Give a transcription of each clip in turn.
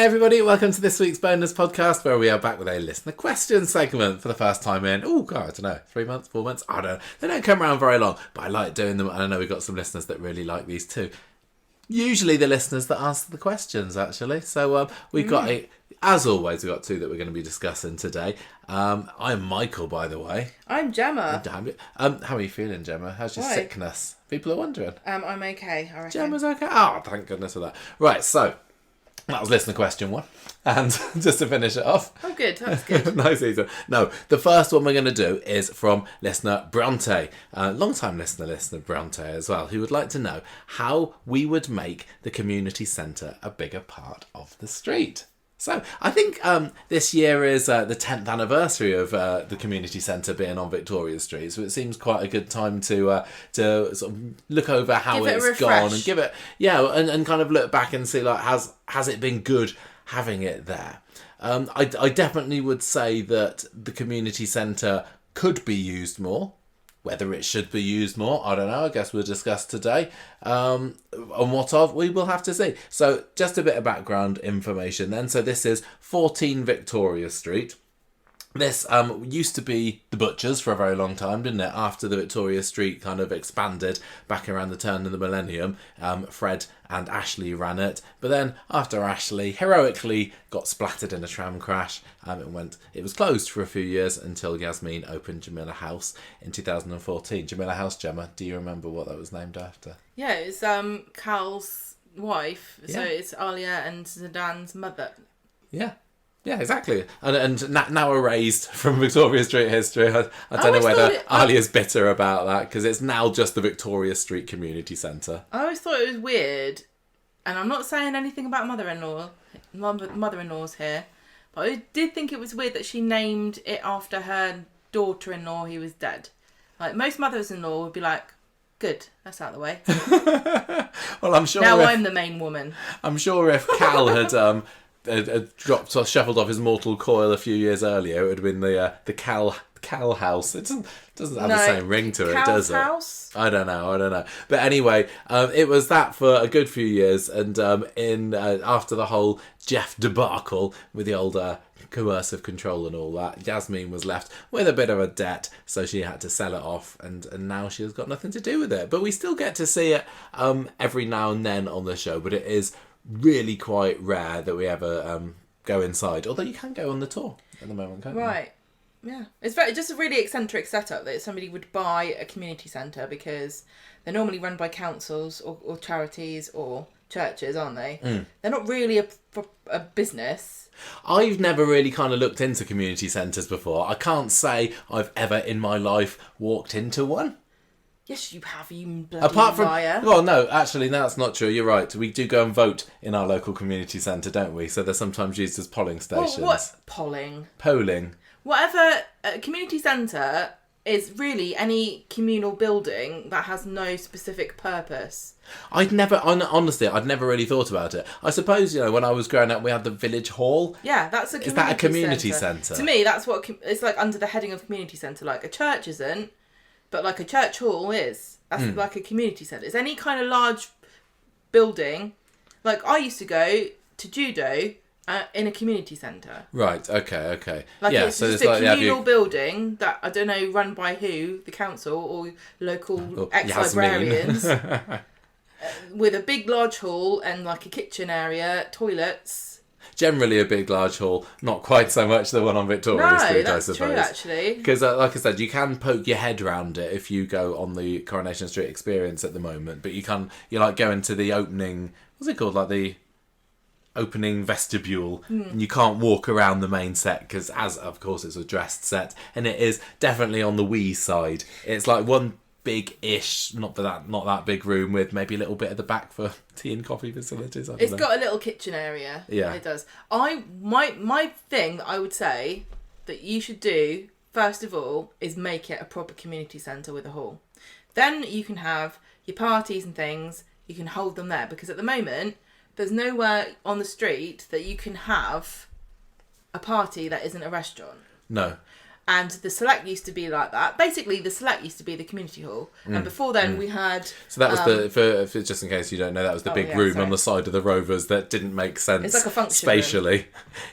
Hi everybody, welcome to this week's bonus podcast where we are back with a listener question segment for the first time in, I don't know, 3 months, 4 months, I don't know. They don't come around very long, but I like doing them, and I know we've got some listeners that really like these too. Usually the listeners that answer the questions, actually. So we've got as always, we've got two that we're going to be discussing today. I'm Michael, by the way. I'm Gemma. How are you feeling, Gemma? How's your sickness? People are wondering. I'm okay, I reckon. Gemma's okay? Oh, thank goodness for that. Right, so that was listener question one. And just to finish it off. Oh, good. That's good. Nice, easy. No, the first one we're going to do is from listener Breaunte. Long-time listener Breaunte as well, who would like to know how we would make the community centre a bigger part of the street. So I think this year is the 10th anniversary of the community centre being on Victoria Street, so it seems quite a good time to sort of look over how it's gone and give it, and kind of look back and see like has it been good having it there. I definitely would say that the community centre could be used more. Whether it should be used more, I don't know. I guess we'll discuss today. And what of, we will have to see. So just a bit of background information then. So this is 14 Victoria Street. This used to be the Butchers for a very long time, didn't it? After the Victoria Street kind of expanded back around the turn of the millennium, Fred and Ashley ran it. But then after Ashley heroically got splattered in a tram crash, it was closed for a few years until Yasmin opened Jamila House in 2014. Jamila House, Gemma, do you remember what that was named after? Yeah, it's Cal's wife. So it's Alia and Zidane's mother. Yeah. Yeah, exactly. And now erased from Victoria Street history. I don't know whether Alia's bitter about that, because it's now just the Victoria Street Community Centre. I always thought it was weird, and I'm not saying anything about mother-in-laws here, but I did think it was weird that she named it after her daughter-in-law who was dead. Like, most mothers-in-law would be like, good, that's out of the way. Well, I'm sure now I'm the main woman. I'm sure if Cal had dropped or shuffled off his mortal coil a few years earlier, it would have been the Cal House. It doesn't have the same ring to it, does it? House? I don't know. But anyway, it was that for a good few years, and after the whole Jeff debacle with the old coercive control and all that, Yasmin was left with a bit of a debt, so she had to sell it off, and now she has got nothing to do with it. But we still get to see it every now and then on the show, but it is really quite rare that we ever go inside, although you can go on the tour at the moment, can't you? Right. Yeah, it's just a really eccentric setup that somebody would buy a community centre, because they're normally run by councils or charities or churches, aren't they? They're not really a business. I've never really kind of looked into community centres before. I can't say I've ever in my life walked into one. Yes, you have, you bloody liar. Well, no, actually, that's not true. You're right. We do go and vote in our local community centre, don't we? So they're sometimes used as polling stations. What? Polling. Whatever. A community centre is really any communal building that has no specific purpose. Honestly, I'd never really thought about it. I suppose, when I was growing up, we had the village hall. Yeah, that's a community centre. Is that a community centre? To me, that's what it's like under the heading of community centre. Like, a church isn't. But like a church hall is. That's like a community centre. It's any kind of large building. Like, I used to go to judo in a community centre. Right, okay. Like, it's just a communal building that, I don't know, run by who, the council or local ex-librarians. With a big large hall and like a kitchen area, toilets. Generally a big large hall, not quite so much the one on Victoria Street, I suppose. True, actually. Because like I said, you can poke your head around it if you go on the Coronation Street Experience at the moment, but you like go into the opening, what's it called, like the opening vestibule, and you can't walk around the main set, because as of course it's a dressed set, and it is definitely on the wee side. It's like one big-ish, not that big room with maybe a little bit at the back for tea and coffee facilities. It's got a little kitchen area. Yeah, it does. My thing I would say that you should do first of all is make it a proper community centre with a hall. Then you can have your parties and things. You can hold them there, because at the moment there's nowhere on the street that you can have a party that isn't a restaurant. No. And the Select used to be like that. Basically, the Select used to be the community hall. And before then, we had... So that was for just in case you don't know, that was the big room on the side of the Rovers that didn't make sense. It's like a function spatially. room.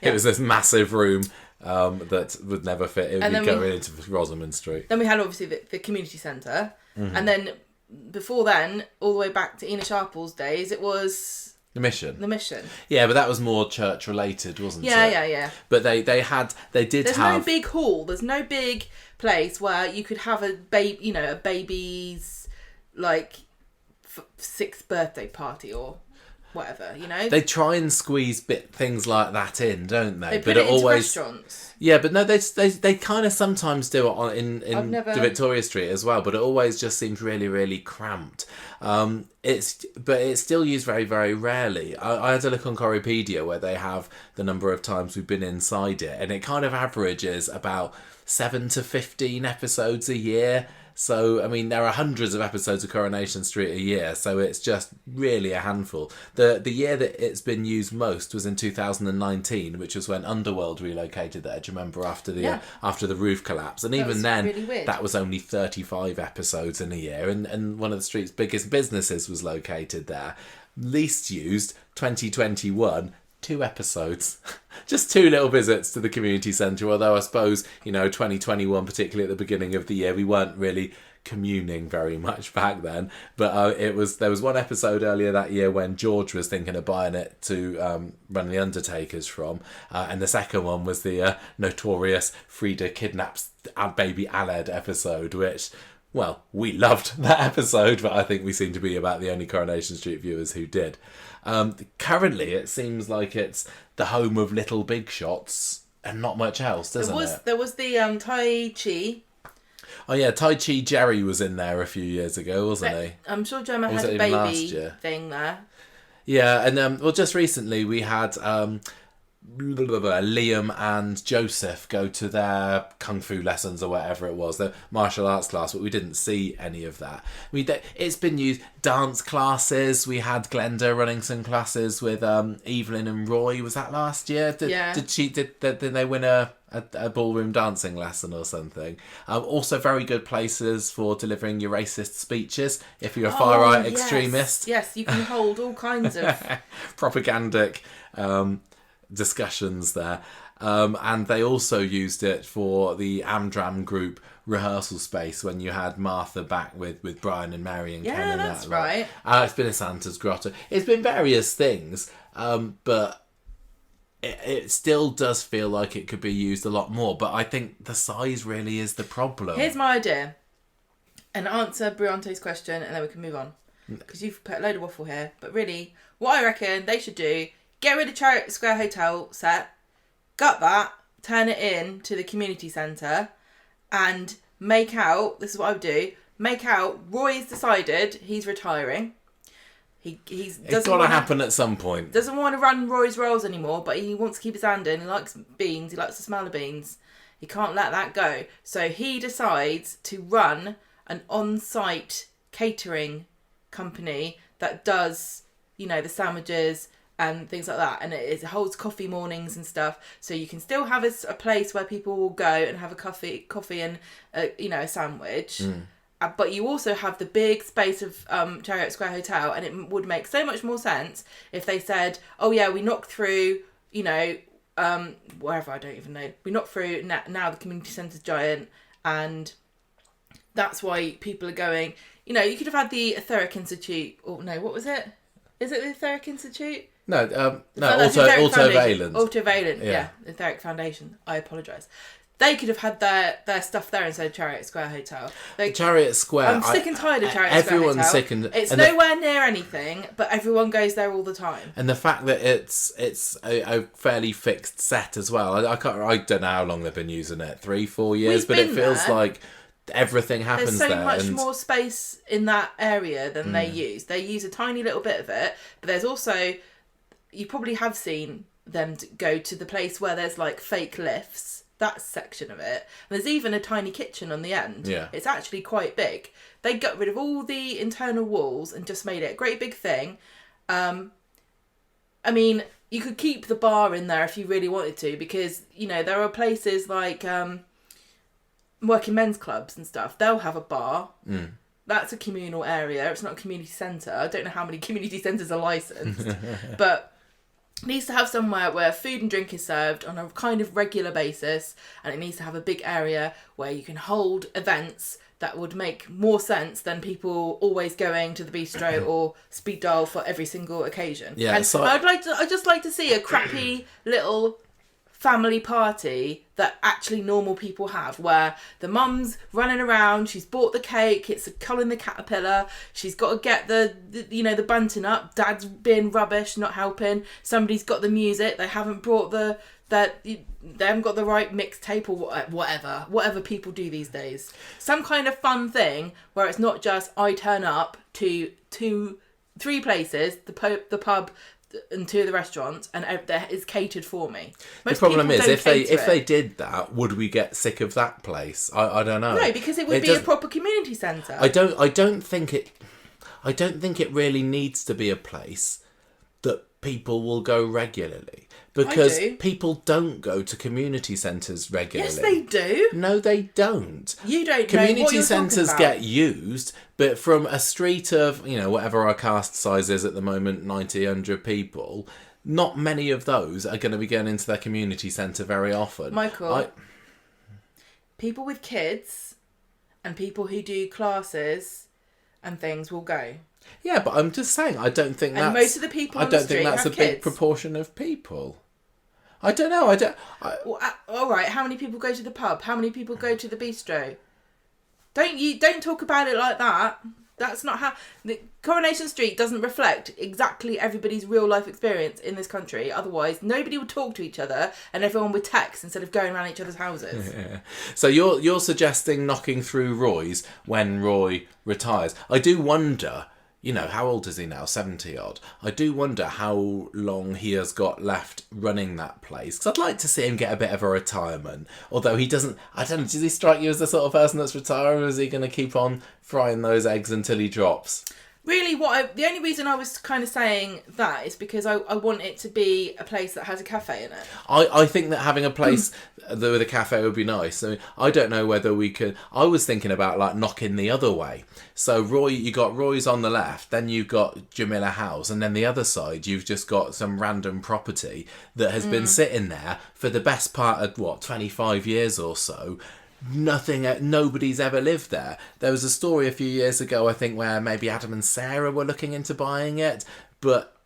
Yeah. It was this massive room that would never fit. It would be going into Rosamond Street. Then we had, obviously, the community centre. And then, before then, all the way back to Ina Sharple's days, it was... The Mission. Yeah, but that was more church related, wasn't it? Yeah. But they did have... There's no big hall. There's no big place where you could have a baby's, like, 6th birthday party or whatever, They try and squeeze things like that in, don't they? They put it into restaurants. Yeah, but no, they kind of sometimes do it in the Victoria Street as well, but it always just seems really, really cramped. But it's still used very, very rarely. I had a look on Corriepedia where they have the number of times we've been inside it, and it kind of averages about 7 to 15 episodes a year. So, I mean, there are hundreds of episodes of Coronation Street a year, so it's just really a handful. The year that it's been used most was in 2019, which was when Underworld relocated there, do you remember, after the roof collapse? And even then, really that was only 35 episodes in a year, and one of the street's biggest businesses was located there. Least used, 2021... 2 episodes. Just 2 little visits to the community centre, although I suppose, 2021, particularly at the beginning of the year, we weren't really communing very much back then. But there was one episode earlier that year when George was thinking of buying it to run the Undertakers from, and the second one was the notorious Frida kidnaps baby Aled episode, which... Well, we loved that episode, but I think we seem to be about the only Coronation Street viewers who did. Currently, it seems like it's the home of little big shots and not much else, doesn't it? There was the Tai Chi. Oh yeah, Tai Chi Jerry was in there a few years ago, wasn't he? I'm sure Gemma had a baby thing there. Yeah, and just recently we had... Liam and Joseph go to their kung fu lessons or whatever it was, the martial arts class, but we didn't see any of that. It's been used. Dance classes, we had Glenda running some classes with Evelyn and Roy. Was that last year? Did they win a ballroom dancing lesson or something? Also very good places for delivering your racist speeches if you're a far right extremist. Yes, you can hold all kinds of propagandic discussions there, and they also used it for the Amdram group rehearsal space when you had Martha back with Brian and Mary and Ken and that's right. It's been a Santa's Grotto. It's been various things, but it still does feel like it could be used a lot more. But I think the size really is the problem. Here's my idea, and answer Breaunte's question, and then we can move on, because you've put a load of waffle here. But really, what I reckon they should do: get rid of Chariot Square Hotel set, gut that, turn it in to the community centre, and make out, this is what I would do, make out Roy's decided he's retiring. It's got to happen at some point. Doesn't want to run Roy's rolls anymore, but he wants to keep his hand in. He likes beans, he likes the smell of beans. He can't let that go. So he decides to run an on-site catering company that does, the sandwiches and things like that, and it holds coffee mornings and stuff, so you can still have a place where people will go and have a coffee and a sandwich, but you also have the big space of Chariot Square Hotel, and it would make so much more sense if they said, oh yeah, we knocked through wherever, I don't even know, we knocked through now the community centre's giant, and that's why people are going. You could have had the Etheric Institute, or no, what was it? Is it the Etheric Institute? No, Autovalent. Autovalent, yeah. Etheric Foundation. I apologise. They could have had their stuff there instead of Chariot Square Hotel. Chariot Square. I'm sick and tired of Chariot Square Hotel. Everyone's sick and... It's nowhere near anything, but everyone goes there all the time. And the fact that it's a fairly fixed set as well. I don't know how long they've been using it. 3-4 years, but it feels like everything happens there. There's so much more space in that area than they use. They use a tiny little bit of it, but there's also... You probably have seen them go to the place where there's like fake lifts, that section of it. And there's even a tiny kitchen on the end. Yeah. It's actually quite big. They got rid of all the internal walls and just made it a great big thing. I mean, you could keep the bar in there if you really wanted to, because, there are places like, working men's clubs and stuff, they'll have a bar. That's a communal area. It's not a community centre. I don't know how many community centres are licensed, but it needs to have somewhere where food and drink is served on a kind of regular basis, and it needs to have a big area where you can hold events that would make more sense than people always going to the bistro or speed dial for every single occasion. Yeah, and so I'd just like to see a crappy little family party that actually normal people have, where the mum's running around, she's bought the cake, it's Colin the Caterpillar, she's got to get the bunting up, dad's being rubbish, not helping, somebody's got the music, they haven't brought they haven't got the right mixtape or whatever people do these days. Some kind of fun thing where it's not just I turn up to 3 places, the pub and 2 of the restaurants, and that is catered for me. The problem is, if they did that, would we get sick of that place? I don't know. No, because it would be a proper community centre. I don't think it really needs to be a place that people will go regularly. Because people don't go to community centres regularly. Yes, they do. No, they don't. You don't know community what you're centres talking about. get used, but from a street of, whatever our cast size is at the moment, 90, 100 people, not many of those are going to be going into their community centre very often. Michael, people with kids and people who do classes and things will go. Yeah, but I'm just saying, I don't think and most of the people on the street that's have a big kids. proportion of people. I don't know. Well, all right. How many people go to the pub? How many people go to the bistro? Don't talk about it like that. That's not how the Coronation Street doesn't reflect exactly everybody's real life experience in this country. Otherwise, nobody would talk to each other, and everyone would text instead of going around each other's houses. Yeah. So you're suggesting knocking through Roy's when Roy retires. I do wonder. How old is he now? 70 odd. I do wonder how long he has got left running that place. Because I'd like to see him get a bit of a retirement. Although he doesn't... I don't know, does he strike you as the sort of person that's retiring, or is he going to keep on frying those eggs until he drops? Really, the only reason I was kind of saying that is because I want it to be a place that has a cafe in it. I think that having a place with a cafe would be nice. I don't know whether we could... I was thinking about knocking the other way. So you got Roy's on the left, then you've got Jamila House, and then the other side you've just got some random property that has been sitting there for the best part of 25 years or so. Nobody's ever lived there. There was a story a few years ago, I think, where maybe Adam and Sarah were looking into buying it, but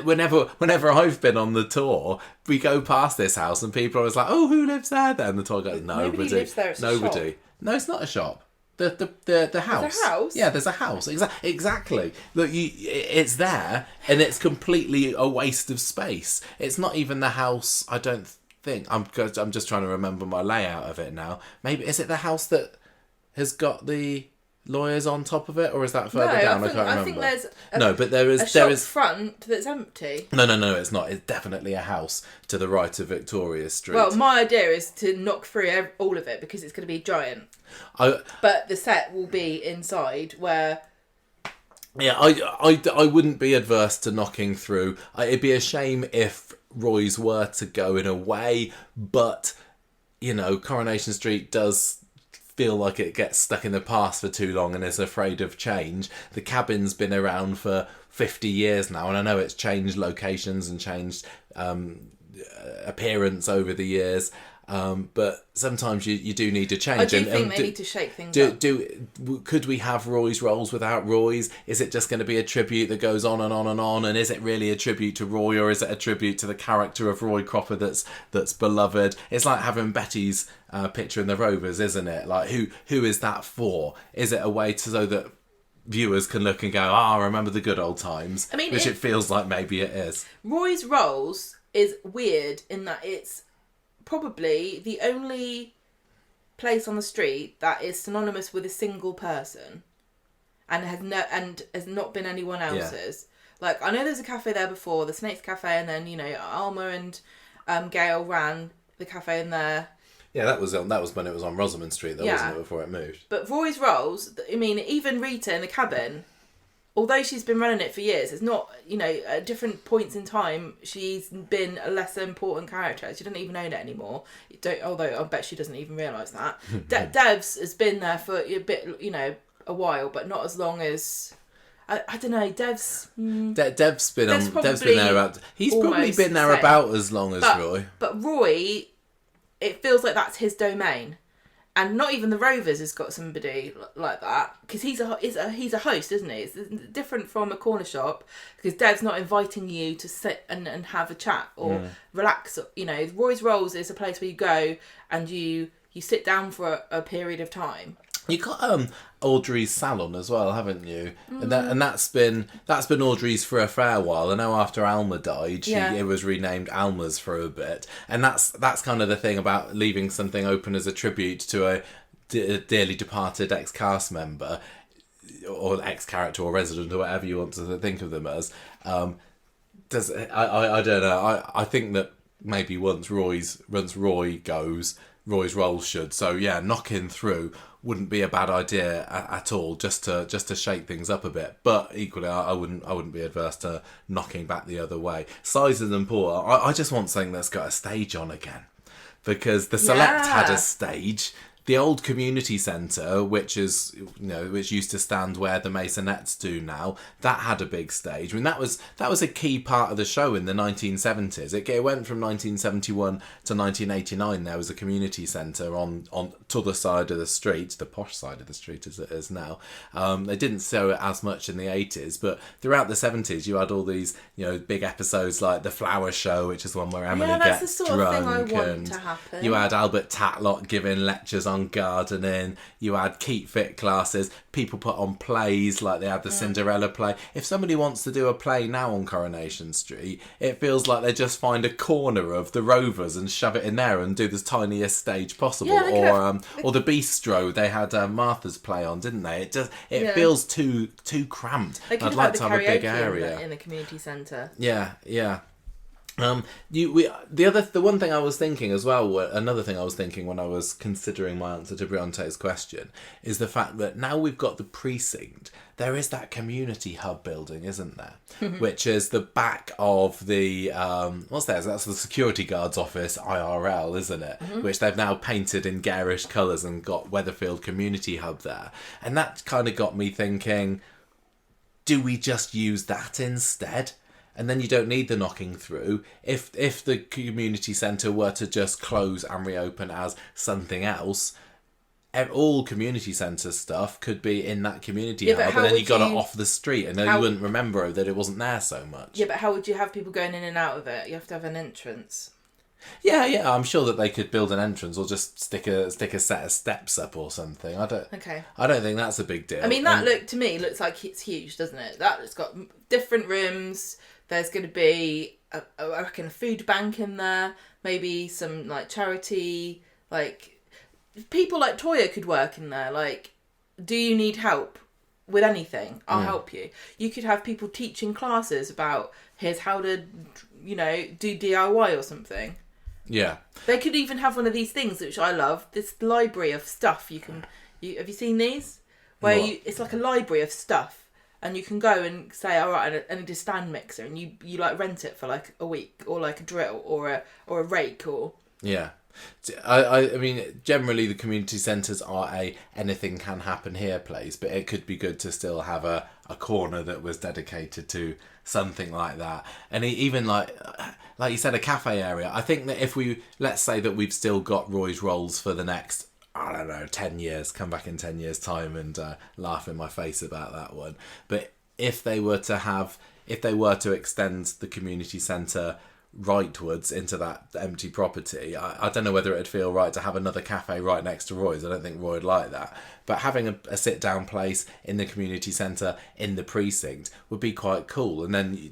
whenever I've been on the tour, we go past this house and people are always like, "Oh, who lives there?" Then the tour goes, "Nobody lives there. It's nobody." A shop. No, it's not a shop. The house. There's a house? Yeah, there's a house. Exactly. Look, it's there, and it's completely a waste of space. It's not even the house. I don't think. I'm just trying to remember my layout of it now. Maybe is it the house that has got the lawyers on top of it, or is that further down? I can't remember. I think there's but there is a shop front that's empty. No, it's not. It's definitely a house to the right of Victoria Street. Well, my idea is to knock through all of it because it's going to be giant. But the set will be inside where... Yeah, I wouldn't be adverse to knocking through. It'd be a shame if Roy's were to go in a way, but, Coronation Street does feel like it gets stuck in the past for too long and is afraid of change. The cabin's been around for 50 years now, and I know it's changed locations and changed appearance over the years. But sometimes you do need to change. I do think they need to shake things up. Could we have Roy's rolls without Roy's? Is it just going to be a tribute that goes on and on and on? And is it really a tribute to Roy, or is it a tribute to the character of Roy Cropper that's beloved? It's like having Betty's picture in the Rovers, isn't it? Like who is that for? Is it a way so that viewers can look and go, remember the good old times? I mean, it feels like maybe it is. Roy's Rolls is weird in that it's probably the only place on the street that is synonymous with a single person and has not been anyone else's. Yeah. Like, I know there's a cafe there before, the Snakes Cafe, and then Alma and Gail ran the cafe in there. Yeah, that was when it was on Rosamond Street, though, wasn't it, before it moved? But Roy's Rolls, I mean, even Rita in the cabin although she's been running it for years, it's not, at different points in time, she's been a lesser important character. She doesn't even own it anymore. Although I bet she doesn't even realise that. Dev's has been there for a bit, a while, but not as long as... I don't know, Dev's... Dev's been there about... He's probably been there about as long as Roy. But Roy, it feels like that's his domain. And not even the Rovers has got somebody like that, because he's a host, isn't he? It's different from a corner shop, because Dev's not inviting you to sit and have a chat or relax. Roy's Rolls is a place where you go and you sit down for a period of time. You got Audrey's salon as well, haven't you? And that's been Audrey's for a fair while. I know after Alma died, it was renamed Alma's for a bit, and that's kind of the thing about leaving something open as a tribute to a dearly departed ex-cast member or ex-character or resident or whatever you want to think of them as. I don't know. I think that maybe once Roy goes, Roy's Rolls should. So yeah, knocking through wouldn't be a bad idea at all, just to shake things up a bit. But equally, I wouldn't be adverse to knocking back the other way. Sizes and Porter, I just want something that's got a stage on again, because the Select had a stage. The old community centre, which used to stand where the Masonettes do now, that had a big stage. I mean, that was a key part of the show in the 1970s. It went from 1971 to 1989. There was a community centre on t'other side of the street, the posh side of the street as it is now. They didn't show it as much in the 80s, but throughout the 70s, you had all these big episodes like the Flower Show, which is one where Emily gets the sort drunk, of thing I want and to happen. you had Albert Tatlock giving lectures on gardening. You had keep fit classes. People put on plays, like they had the Cinderella play. If somebody wants to do a play now on Coronation Street, it feels like they just find a corner of the Rovers and shove it in there and do the tiniest stage possible. Or the Bistro, they had Martha's play on, didn't they? It feels too cramped. I'd like to have a big area in the community centre. Yeah. The one thing I was thinking as well, another thing I was thinking when I was considering my answer to Breaunte's question, is the fact that now we've got the precinct, there is that community hub building, isn't there? Which is the back of the what's there? That's the security guard's office, IRL, isn't it? Which they've now painted in garish colours and got Weatherfield Community Hub there, and that kind of got me thinking: do we just use that instead? And then you don't need the knocking through. If the community centre were to just close and reopen as something else, all community centre stuff could be in that community hub, and then you got it off the street, and then you wouldn't remember that it wasn't there so much. Yeah, but how would you have people going in and out of it? You have to have an entrance. Yeah, I'm sure that they could build an entrance or just stick a set of steps up or something. I don't think that's a big deal. I mean, that looks like it's huge, doesn't it? It's got different rooms. There's going to be, I reckon, a food bank in there. Maybe some like charity, like people like Toya could work in there. Like, do you need help with anything? I'll help you. You could have people teaching classes about here's how to, do DIY or something. Yeah. They could even have one of these things, which I love. This library of stuff you can. Have you seen these? Where it's like a library of stuff. And you can go and say, all right, I need a stand mixer, and you like rent it for like a week, or like a drill, or a rake, or yeah. I mean, generally the community centres are a anything can happen here place, but it could be good to still have a corner that was dedicated to something like that, and even like you said, a cafe area. I think that if let's say that we've still got Roy's Rolls for the next, I don't know, 10 years, come back in 10 years' time and laugh in my face about that one. But if they were to extend the community centre rightwards into that empty property, I don't know whether it'd feel right to have another cafe right next to Roy's. I don't think Roy would like that. But having a sit-down place in the community centre in the precinct would be quite cool. And then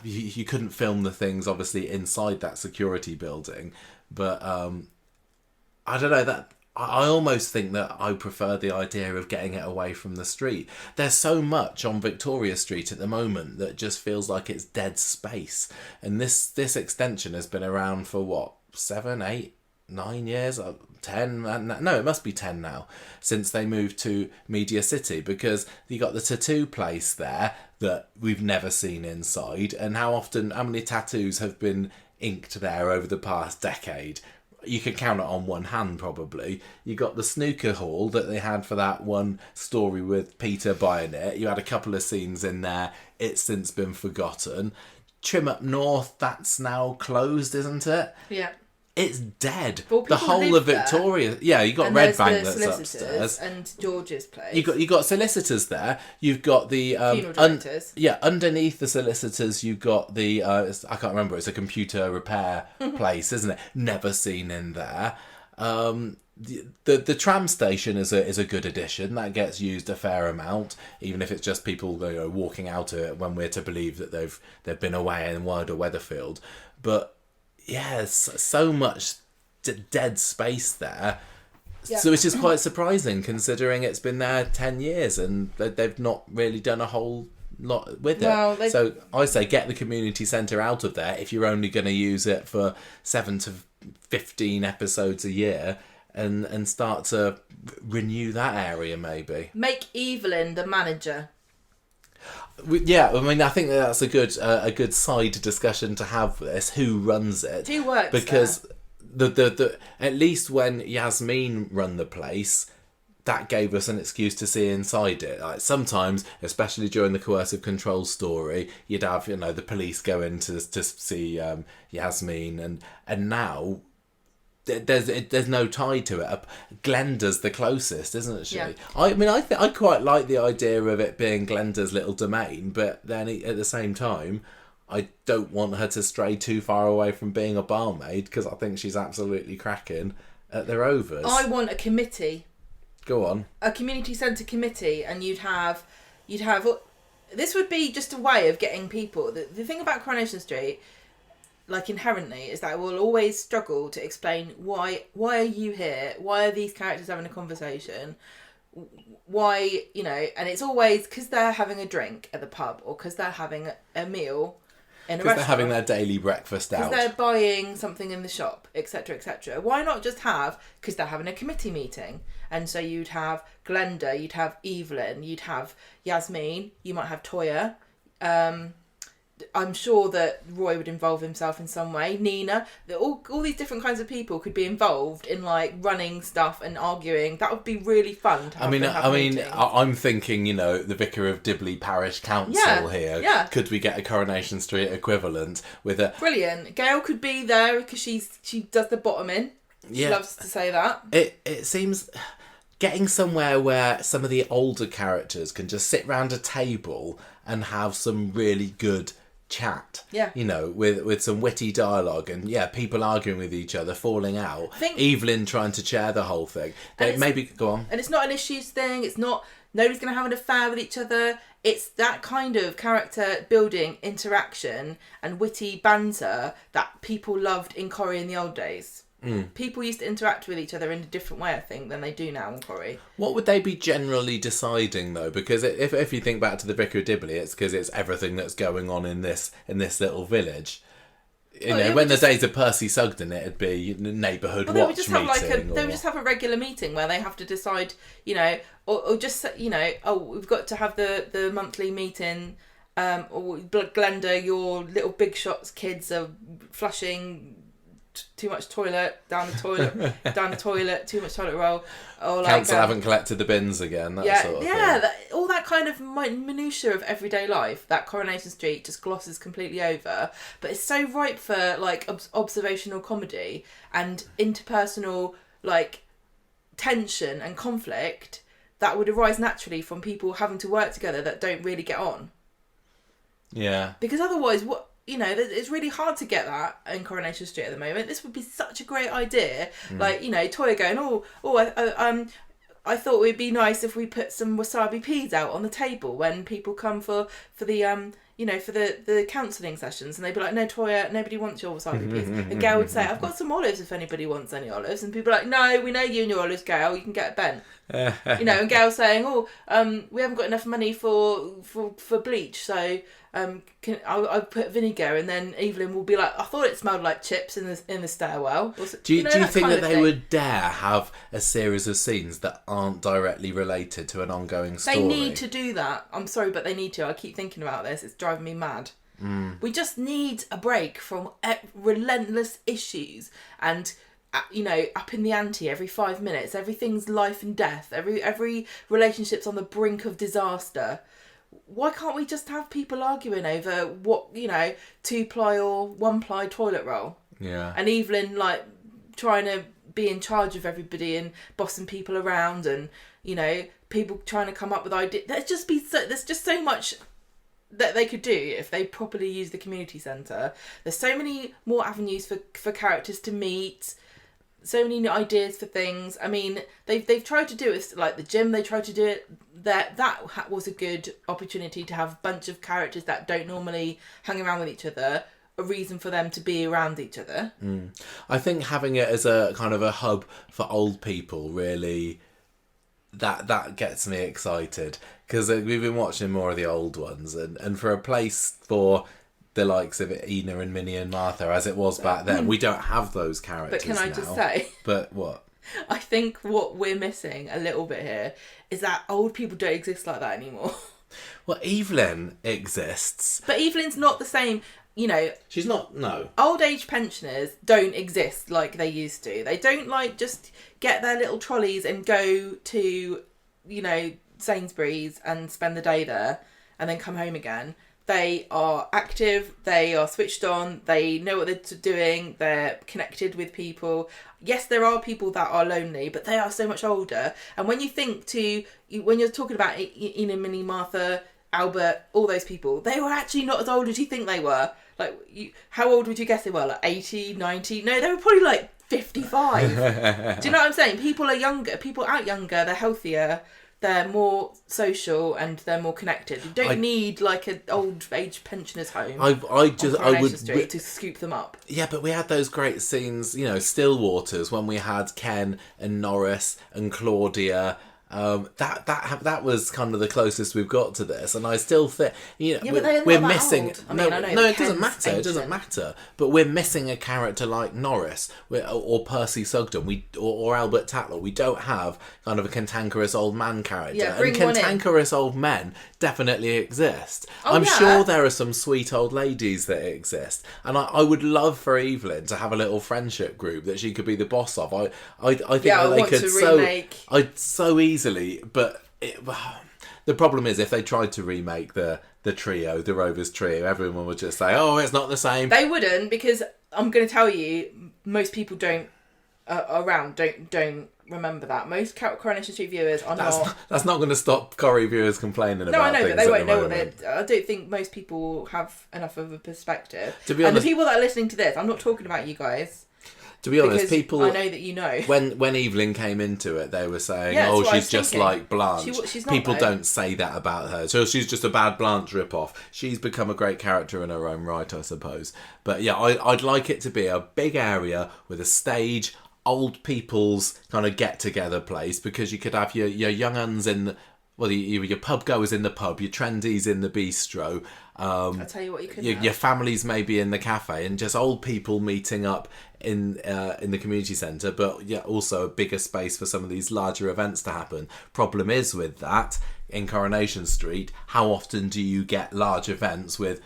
you couldn't film the things, obviously, inside that security building. But I don't know, that I almost think that I prefer the idea of getting it away from the street. There's so much on Victoria Street at the moment that just feels like it's dead space. And this extension has been around for, 7, 8 9 years, 10, no, it must be 10 now, since they moved to Media City, because you got the tattoo place there that we've never seen inside, and how many tattoos have been inked there over the past decade? You can count it on one hand, probably. You got the snooker hall that they had for that one story with Peter buying it. You had a couple of scenes in there. It's since been forgotten. Trim Up North, that's now closed, isn't it? Yeah. It's dead. Well, the whole of Victoria. Yeah, you got and Red Bank the that's upstairs. And George's place. You got solicitors there. You've got the funeral directors. Underneath the solicitors, you've got the I can't remember. It's a computer repair place, isn't it? Never seen in there. The tram station is a good addition. That gets used a fair amount, even if it's just people walking out of it when we're to believe that they've been away in wider Weatherfield. But yeah, so much dead space there. Yeah. So which is quite surprising, considering it's been there 10 years and they've not really done a whole lot with it. So I say get the community centre out of there if you're only going to use it for 7 to 15 episodes a year, and start to renew that area maybe. Make Evelyn the manager. Yeah, I mean, I think that's a good side discussion to have with this. Who runs it? Who works because the at least when Yasmin run the place, that gave us an excuse to see inside it. Like sometimes, especially during the coercive control story, you'd have the police go in to see Yasmin, and now there's no tie to it. Glenda's the closest, isn't she? Yeah. I mean, I quite like the idea of it being Glenda's little domain, but then at the same time, I don't want her to stray too far away from being a barmaid, because I think she's absolutely cracking at the Rovers. I want a committee. Go on. A community centre committee, and you'd have. This would be just a way of getting people. The thing about Coronation Street, like inherently, is that we'll always struggle to explain why are you here? Why are these characters having a conversation? Why, and it's always because they're having a drink at the pub, or because they're having a meal in a restaurant. Because they're having their daily breakfast out. Because they're buying something in the shop, etc., etc. Why not just have, because they're having a committee meeting? And so you'd have Glenda, you'd have Evelyn, you'd have Yasmin, you might have Toya. I'm sure that Roy would involve himself in some way. Nina, all these different kinds of people could be involved in like running stuff and arguing. That would be really fun to have. I'm thinking, the Vicar of Dibley Parish Council here. Yeah. Could we get a Coronation Street equivalent with a brilliant? Gail could be there because she does the bottoming. She loves to say that. It seems getting somewhere where some of the older characters can just sit round a table and have some really good chat, with some witty dialogue, and people arguing with each other, falling out, Evelyn trying to chair the whole thing. Maybe go on. And it's not an issues thing, it's not nobody's going to have an affair with each other, it's that kind of character building interaction and witty banter that people loved in Corrie in the old days. People used to interact with each other in a different way, I think, than they do now in Corrie. What would they be generally deciding, though? Because if you think back to the Vicar of Dibley, it's because it's everything that's going on in this little village. When the days of Percy Sugden, it'd be neighbourhood watch meeting. They would just have a regular meeting where they have to decide, or just, we've got to have the monthly meeting. Or Glenda, your little big shots kids are flushing too much toilet down the toilet, too much toilet roll. Or Council haven't collected the bins again. Sort of thing. All that kind of minutiae of everyday life that Coronation Street just glosses completely over. But it's so ripe for like observational comedy and interpersonal like tension and conflict that would arise naturally from people having to work together that don't really get on. Yeah. Because otherwise, it's really hard to get that in Coronation Street at the moment. This would be such a great idea. Like, Toya going, I thought it would be nice if we put some wasabi peas out on the table when people come for the for the counselling sessions, and they'd be like, no, Toya, nobody wants your wasabi peas. And Gail would say, I've got some olives if anybody wants any olives. And people are like, no, we know you and your olives, Gail, you can get a bent. And Gail saying, we haven't got enough money for bleach, so I put vinegar, and then Evelyn will be like, I thought it smelled like chips in the stairwell. Do you think that they would dare have a series of scenes that aren't directly related to an ongoing story? They need to do that. I'm sorry, but they need to. I keep thinking about this. It's driving me mad. We just need a break from relentless issues and, up in the ante every 5 minutes. Everything's life and death. Every relationship's on the brink of disaster. Why can't we just have people arguing over what, 2-ply or 1-ply toilet roll? Yeah. And Evelyn, like, trying to be in charge of everybody and bossing people around, and, people trying to come up with ideas. There's just so much that they could do if they properly use the community centre. There's so many more avenues for characters to meet, so many new ideas for things. I mean, they've tried to do it, like the gym, they tried to do it. That was a good opportunity to have a bunch of characters that don't normally hang around with each other, a reason for them to be around each other. I think having it as a kind of a hub for old people really... That gets me excited, because we've been watching more of the old ones, and for a place for the likes of Ina and Minnie and Martha as it was back then, we don't have those characters. But can I just say? But what? I think what we're missing a little bit here is that old people don't exist like that anymore. Well, Evelyn exists, but Evelyn's not the same. She's not. No, old age pensioners don't exist like they used to. They don't just get their little trolleys and go to Sainsbury's and spend the day there and then come home again. They are active, they are switched on, they know what they're doing, they're connected with people. Yes, there are people that are lonely, but they are so much older. And when when you're talking about Ina, Minnie, Martha, Albert, all those people, they were actually not as old as you think they were. Like, how old would you guess they were? Like 80, 90? No, they were probably like 55. Do you know what I'm saying? People are younger, people out younger, they're healthier, they're more social, and they're more connected. You don't need like an old age pensioners home. I would Street to scoop them up. Yeah, but we had those great scenes, Stillwaters, when we had Ken and Norris and Claudia. That was kind of the closest we've got to this, and I still think we're missing. It doesn't matter. It doesn't matter. But we're missing a character like Norris or Percy Sugden, or Albert Tatler. We don't have kind of a cantankerous old man character. Yeah, and cantankerous old men definitely exist. I'm sure there are some sweet old ladies that exist, and I would love for Evelyn to have a little friendship group that she could be the boss of. I think they could so easily. But the problem is, if they tried to remake the trio, the Rovers trio, everyone would just say, "Oh, it's not the same." They wouldn't, because I'm going to tell you, most people don't remember that. Most Coronation Street viewers are not. That's not going to stop Corrie viewers complaining about. No, I know, things but they won't know what they. I don't think most people have enough of a perspective. To be honest, and the people that are listening to this, I'm not talking about you guys. To be honest, people... I know that you know. When Evelyn came into it, they were saying, she's just like Blanche. She's not, people don't say that about her. So she's just a bad Blanche rip-off. She's become a great character in her own right, I suppose. But yeah, I'd like it to be a big area with a stage, old people's kind of get-together place, because you could have your young uns in... Well, your pub goers in the pub, your trendies in the bistro. I'll tell you what you could have. Your families maybe in the cafe, and just old people meeting up in the community centre, but yeah, also a bigger space for some of these larger events to happen. Problem is with that, in Coronation Street, how often do you get large events with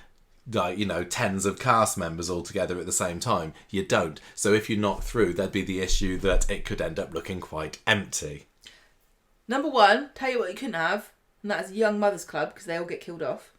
tens of cast members all together at the same time? You don't. So if you're not through, there'd be the issue that it could end up looking quite empty. Number one, tell you what you couldn't have, and that is Young Mothers Club, because they all get killed off.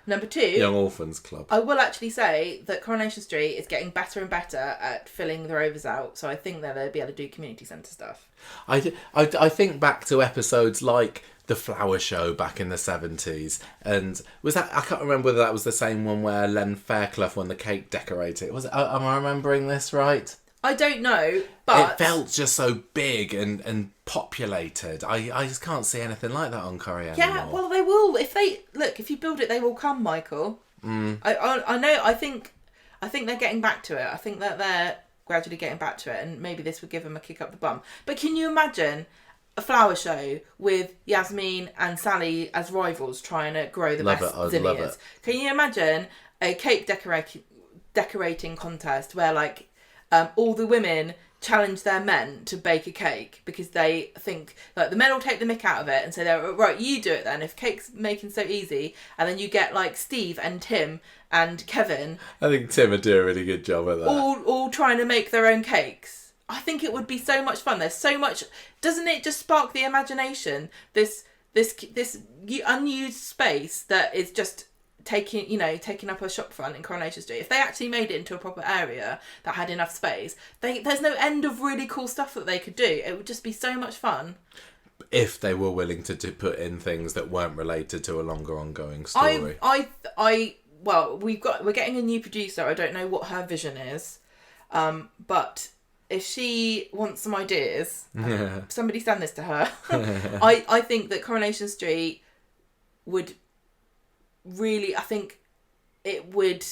Number two, Young Orphans Club. I will actually say that Coronation Street is getting better and better at filling the Rovers out, so I think that they'll be able to do community centre stuff. I think back to episodes like the Flower Show back in the 70s, and was that, I can't remember whether that was the same one where Len Fairclough won the cake decorator. Was it? Am I remembering this right? I don't know, but... It felt just so big and populated. I just can't see anything like that on Corrie anymore. Yeah, well, they will. If you build it, they will come, Michael. I know, I think they're getting back to it. I think that they're gradually getting back to it, and maybe this would give them a kick up the bum. But can you imagine a flower show with Yasmin and Sally as rivals trying to grow the best zilliers. Can you imagine a cake decorating contest where like all the women challenge their men to bake a cake because they think like the men will take the mick out of it and say, right, you do it then if cake's making so easy, and then you get like Steve and Tim and Kevin. I think Tim would do a really good job at that. All trying to make their own cakes. I think it would be so much fun. There's so much. Doesn't it just spark the imagination? This unused space that is just taking up a shop front in Coronation Street. If they actually made it into a proper area that had enough space, there's no end of really cool stuff that they could do. It would just be so much fun. If they were willing to put in things that weren't related to a longer ongoing story. Well, we're getting a new producer. I don't know what her vision is, but if she wants some ideas, somebody send this to her. I think that Coronation Street would really, I think it would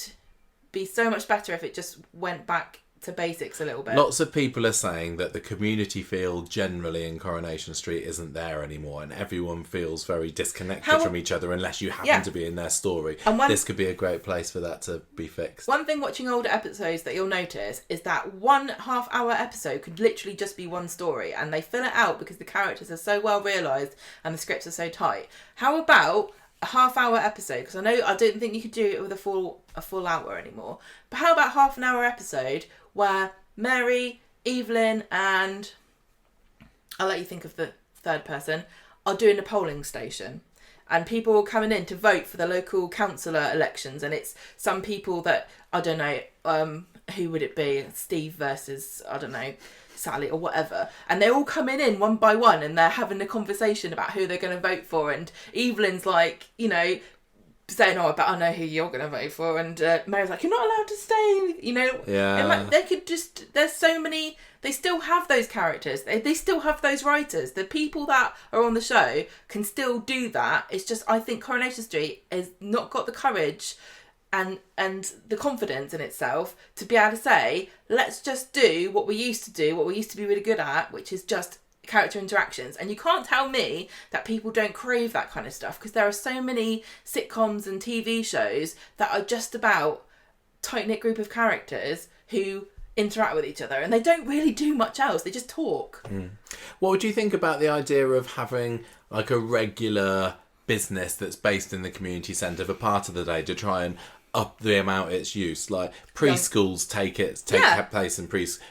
be so much better if it just went back to basics a little bit. Lots of people are saying that the community feel generally in Coronation Street isn't there anymore, and everyone feels very disconnected from each other unless you happen to be in their story. And this could be a great place for that to be fixed. One thing watching older episodes that you'll notice is that 1.5 hour episode could literally just be one story, and they fill it out because the characters are so well realised and the scripts are so tight. How about a half-hour episode? Because I don't think you could do it with a full hour anymore. But how about half an hour episode where Mary, Evelyn, and I'll let you think of the third person, are doing a polling station, and people are coming in to vote for the local councillor elections, and it's some people that I don't know who would it be, Steve versus I don't know, Sally or whatever, and they're all coming in one by one and they're having a conversation about who they're going to vote for, and Evelyn's like, saying, I bet I know who you're going to vote for, and Mary's like, you're not allowed to stay, Yeah. They could just, there's so many, they still have those characters, they still have those writers, the people that are on the show can still do that. It's just, I think Coronation Street has not got the courage and the confidence in itself to be able to say, let's just do what we used to do, what we used to be really good at, which is just character interactions. And you can't tell me that people don't crave that kind of stuff, because there are so many sitcoms and TV shows that are just about tight-knit group of characters who interact with each other, and they don't really do much else, they just talk. What would you think about the idea of having like a regular business that's based in the community centre for part of the day to try and up the amount it's used? Like preschools take place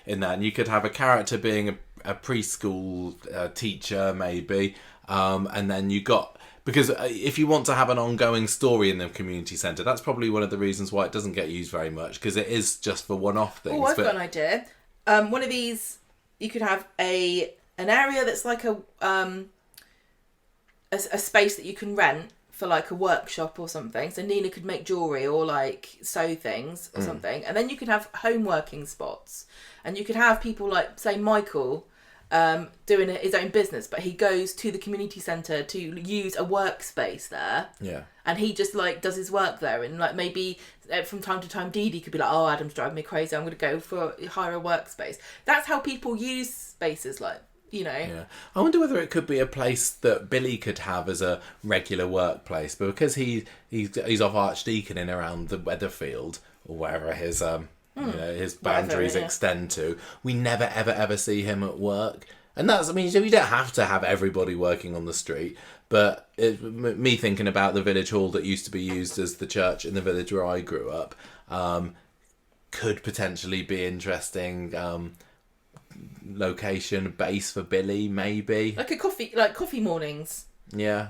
in that, and you could have a character being a preschool teacher maybe, and then you got, because if you want to have an ongoing story in the community centre, that's probably one of the reasons why it doesn't get used very much, because it is just for one-off things. Oh, I've got an idea. One of these, you could have an area that's like a space that you can rent for like a workshop or something. So Nina could make jewellery or like sew things or something. And then you could have home working spots. And you could have people like, say, Michael doing his own business, but he goes to the community centre to use a workspace there. Yeah. And he just like does his work there. And like maybe from time to time Dee Dee could be like, oh, Adam's driving me crazy, I'm going to hire a workspace. That's how people use spaces, like, Yeah. I wonder whether it could be a place that Billy could have as a regular workplace, but because he's off Archdeacon in around the Weatherfield or wherever his his boundaries extend to, we never ever see him at work. And that's, I mean, you don't have to have everybody working on the street, but me thinking about the village hall that used to be used as the church in the village where I grew up, could potentially be interesting. Location base for Billy, maybe like coffee mornings. Yeah.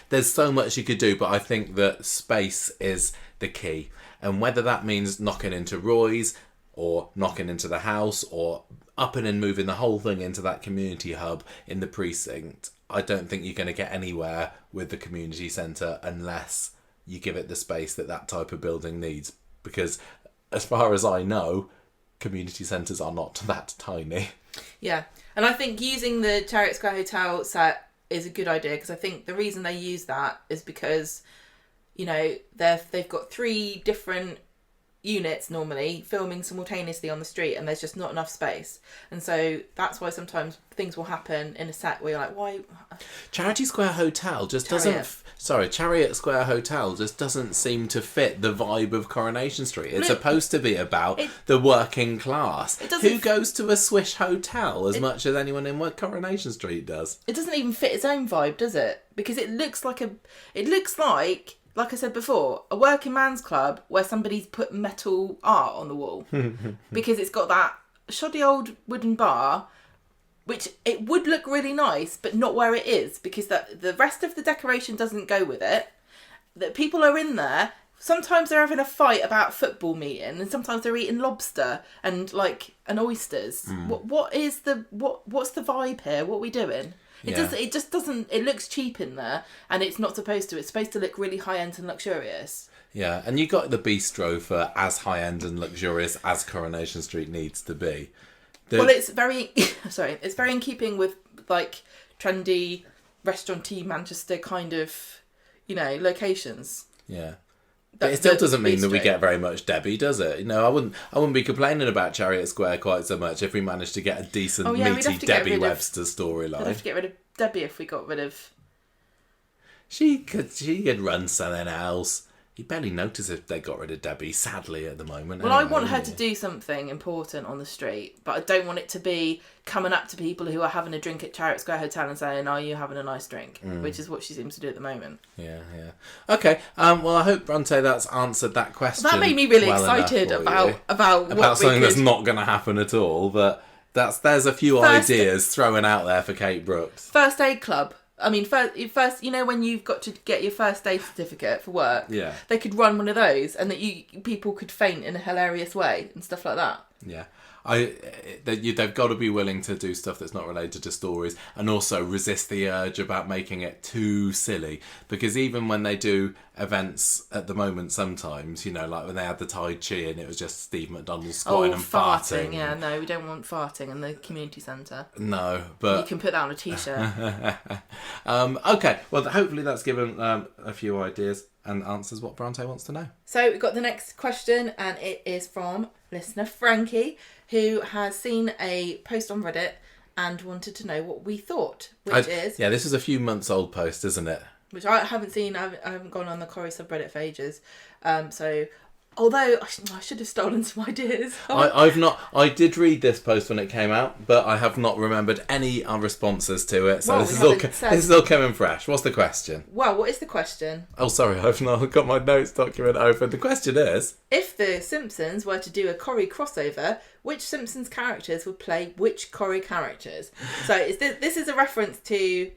There's so much you could do, but I think that space is the key, and whether that means knocking into Roy's or knocking into the house or upping and moving the whole thing into that community hub in the precinct, I don't think you're going to get anywhere with the community centre unless you give it the space that type of building needs, because as far as I know, community centres are not that tiny. Yeah, and I think using the Chariot Square Hotel set is a good idea, because I think the reason they use that is because, they've got 3 different units normally filming simultaneously on the street, and there's just not enough space, and so that's why sometimes things will happen in a set where you're like, why? Chariot Square Hotel just doesn't seem to fit the vibe of Coronation Street. It's supposed to be about the working class. Who goes to a swish hotel as much as anyone in Coronation Street does? It doesn't even fit its own vibe, does it? Because it looks like I said before, a working man's club where somebody's put metal art on the wall. Because it's got that shoddy old wooden bar, which it would look really nice, but not where it is, because the rest of the decoration doesn't go with it. That people are in there, sometimes they're having a fight about a football meeting, and sometimes they're eating lobster and oysters. What's the vibe here? What are we doing? It just doesn't. It looks cheap in there, and it's not supposed to. It's supposed to look really high end and luxurious. Yeah, and you got the bistro for as high end and luxurious as Coronation Street needs to be. It's very it's very in keeping with trendy restaurant-y Manchester kind of locations. Yeah. But it still doesn't mean that we get very much Debbie, does it? I wouldn't be complaining about Chariot Square quite so much if we managed to get a decent, meaty Debbie Webster storyline. We'd have to get rid of Debbie if we got rid of... She could run something else. You barely notice if they got rid of Debbie, sadly, at the moment. Well, I want her to do something important on the street, but I don't want it to be coming up to people who are having a drink at Chariot Square Hotel and saying, "Are you having a nice drink?" Which is what she seems to do at the moment. Yeah. Okay. Well, I hope, Breaunte, that's answered that question. That made me really excited about something that's not going to happen at all. But there's a few ideas thrown out there for Kate Brooks. First aid club. I mean, first, when you've got to get your first aid certificate for work, they could run one of those, and that people could faint in a hilarious way and stuff like that. Yeah. They've got to be willing to do stuff that's not related to stories, and also resist the urge about making it too silly. Because even when they do events at the moment, sometimes, like when they had the Tai Chi and it was just Steve McDonald squatting and farting. Yeah, no, we don't want farting in the community centre. No, but... You can put that on a t-shirt. Okay, well, hopefully that's given a few ideas and answers what Breaunte wants to know. So we've got the next question, and it is from listener Frankie, who has seen a post on Reddit and wanted to know what we thought, is... Yeah, this is a few months old post, isn't it? Which I haven't seen. I haven't gone on the Corrie subreddit for ages. Although I should have stolen some ideas. I did read this post when it came out, but I have not remembered any responses to it. So this is all coming fresh. What's the question? Well, what is the question? Oh, sorry, I've not got my notes document open. The question is: if the Simpsons were to do a Corrie crossover, which Simpsons characters would play which Corrie characters? So this is a reference to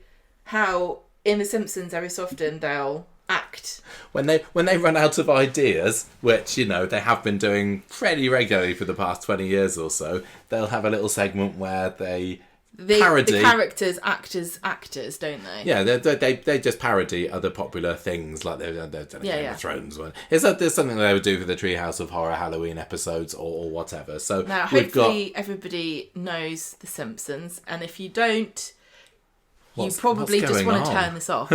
how in the Simpsons every so often they'll act when they run out of ideas, which they have been doing pretty regularly for the past 20 years or so. They'll have a little segment where they parody the characters act as actors, don't they? Yeah, they just parody other popular things, like they've done Game of Thrones one. There's something they would do for the Treehouse of Horror Halloween episodes or whatever. So now hopefully everybody knows the Simpsons, and if you don't, you probably just want to turn this off.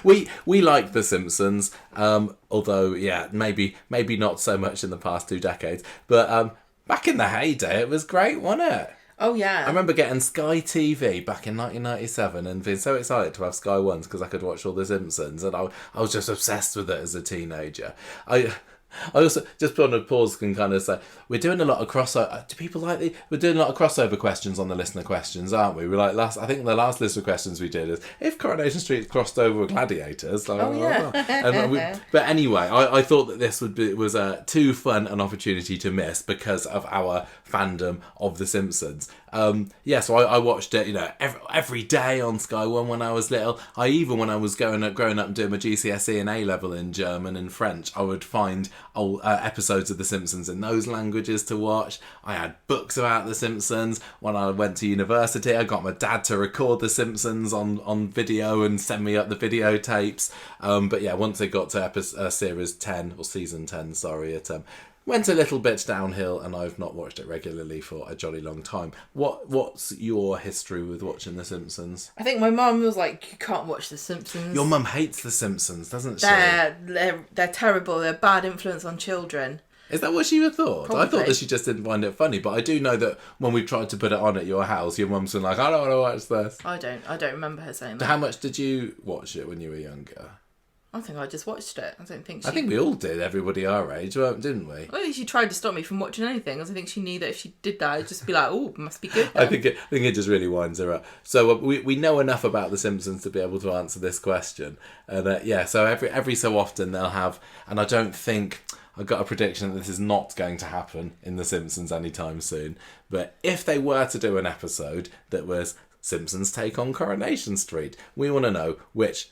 We like The Simpsons, although maybe not so much in the past 2 decades. But back in the heyday, it was great, wasn't it? Oh yeah. I remember getting Sky TV back in 1997 and being so excited to have Sky Ones because I could watch all The Simpsons, and I was just obsessed with it as a teenager. I also just put on a pause and kind of say we're doing a lot of crossover. Do people like we're doing a lot of crossover questions on the listener questions, aren't we? We're like I think the last list of questions we did is if Coronation Street crossed over with Gladiators. But anyway, I thought that this was too fun an opportunity to miss because of our fandom of The Simpsons. So I watched it, every day on Sky One when I was little. When I was growing up and doing my GCSE and A level in German and French, I would find old episodes of The Simpsons in those languages to watch. I had books about The Simpsons. When I went to university, I got my dad to record The Simpsons on video and send me up the videotapes. Once it got to series 10 or season 10, it went a little bit downhill, and I've not watched it regularly for a jolly long time. What's your history with watching The Simpsons? I think my mum was like, you can't watch The Simpsons. Your mum hates The Simpsons, doesn't she? They're terrible. They're a bad influence on children. Is that what she would thought? Probably. I thought that she just didn't find it funny, but I do know that when we tried to put it on at your house, your mum's been like, I don't want to watch this. I don't remember her saying that. How much did you watch it when you were younger? I think I just watched it. I don't think she... I think we all did, everybody our age, didn't we? Well, she tried to stop me from watching anything, because I think she knew that if she did that, I'd just be like, oh, it must be good then. I think it just really winds her up. So we know enough about The Simpsons to be able to answer this question. And so every so often they'll have, and I don't think, I've got a prediction that this is not going to happen in The Simpsons anytime soon, but if they were to do an episode that was Simpsons take on Coronation Street, we want to know which,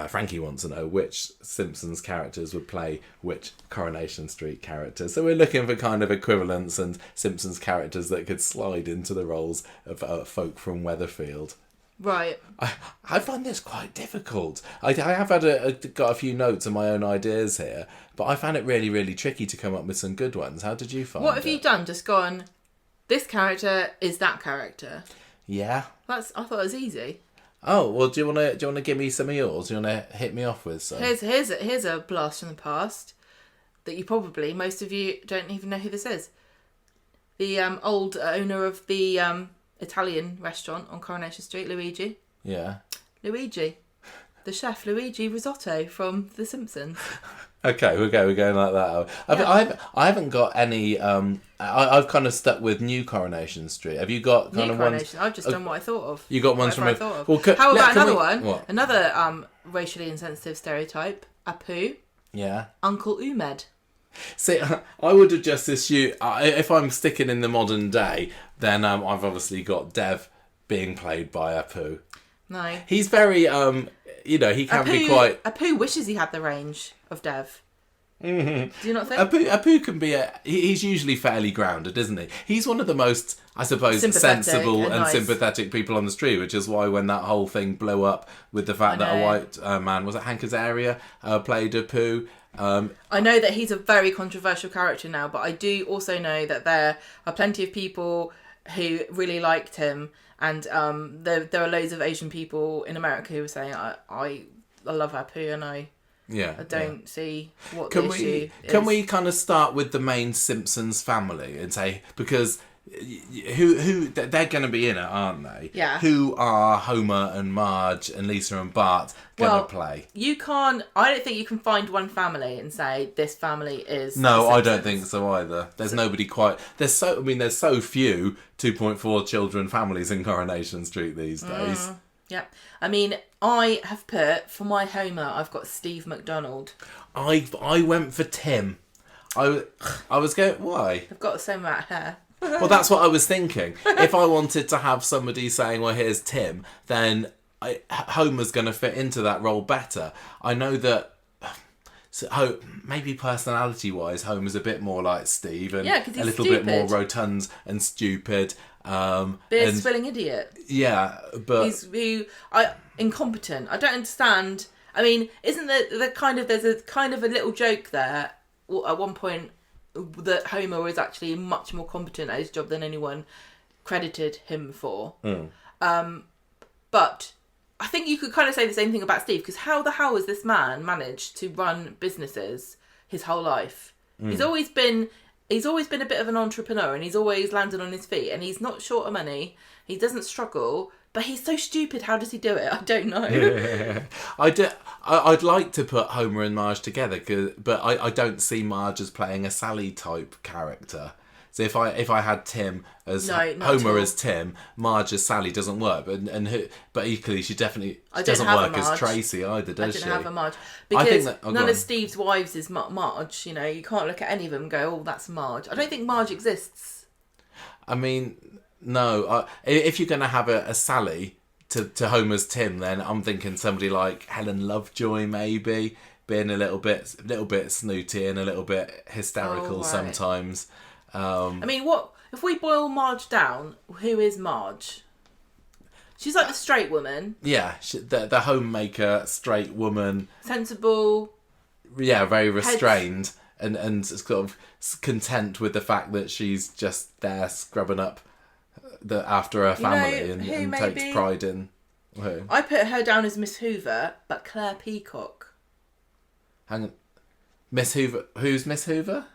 Frankie wants to know which Simpsons characters would play which Coronation Street characters. So we're looking for kind of equivalents and Simpsons characters that could slide into the roles of folk from Weatherfield. Right. I find this quite difficult. I have got a few notes and my own ideas here, but I found it really, really tricky to come up with some good ones. How did you find it? What have you done? Just gone, this character is that character? Yeah. I thought it was easy. Oh, well, do you want to give me some of yours? Do you want to hit me off with some? Here's a blast from the past that most of you don't even know who this is. The old owner of the Italian restaurant on Coronation Street, Luigi. Yeah. Luigi. The chef Luigi Risotto from The Simpsons. Okay, we're going like that. I haven't got any. I've kind of stuck with New Coronation Street. Have you got kind of ones? I've just done what I thought of. You got ones Whatever from. I thought of. Well, how about another one? What? Another racially insensitive stereotype. Apu. Yeah. Uncle Umed. See, I would have just assumed if I'm sticking in the modern day, then I've obviously got Dev being played by Apu. No. He's very he can be quite. Apu wishes he had the range of Dev. Mm-hmm. Do you not think? Apu can be he's usually fairly grounded, isn't he? He's one of the most, I suppose, sensible and nice. sympathetic people on the street, which is why when that whole thing blew up with the fact that a white man, was it Hank Azaria, played Apu. I know that he's a very controversial character now, but I do also know that there are plenty of people who really liked him, and there are loads of Asian people in America who are saying, I love Apu, and I don't see what the issue is. Can we kind of start with the main Simpsons family and say, because who they're going to be in it, aren't they? Yeah. Who are Homer and Marge and Lisa and Bart going to play? I don't think you can find one family and say this family is. No, I don't think so either. There's nobody quite. There's so few 2.4 children families in Coronation Street these days. Yeah. I mean, I have put, for my Homer, I've got Steve McDonald. I went for Tim. I was going, why? I've got the same amount of hair. Well, that's what I was thinking. If I wanted to have somebody saying, well, here's Tim, then Homer's going to fit into that role better. I know that maybe personality-wise, Homer's a bit more like Steve and a little bit more rotund and stupid. Beer-swilling idiot. Yeah, but... He's incompetent. I don't understand. I mean, isn't there's a kind of a little joke there at one point that Homer was actually much more competent at his job than anyone credited him for. But I think you could kind of say the same thing about Steve, because how the hell has this man managed to run businesses his whole life? He's always been a bit of an entrepreneur, and he's always landed on his feet, and he's not short of money. He doesn't struggle, but he's so stupid. How does he do it? I don't know. I'd like to put Homer and Marge together, but I don't see Marge as playing a Sally type character. So if I had Tim as Homer as Tim, Marge as Sally doesn't work. But equally, she definitely doesn't work as Tracy either, does she? I didn't have a Marge. Because none of Steve's wives is Marge. You know, you can't look at any of them and go, oh, that's Marge. I don't think Marge exists. I mean, no. If you're going to have a Sally to Homer's Tim, then I'm thinking somebody like Helen Lovejoy, maybe, being a little bit snooty and a little bit hysterical sometimes. I mean, what if we boil Marge down? Who is Marge? She's like the straight woman. Yeah, the homemaker, straight woman. Sensible. Yeah, very restrained and sort of content with the fact that she's just there scrubbing up after her family and takes pride in. Who? I put her down as Miss Hoover, but Claire Peacock. Hang on. Miss Hoover. Who's Miss Hoover?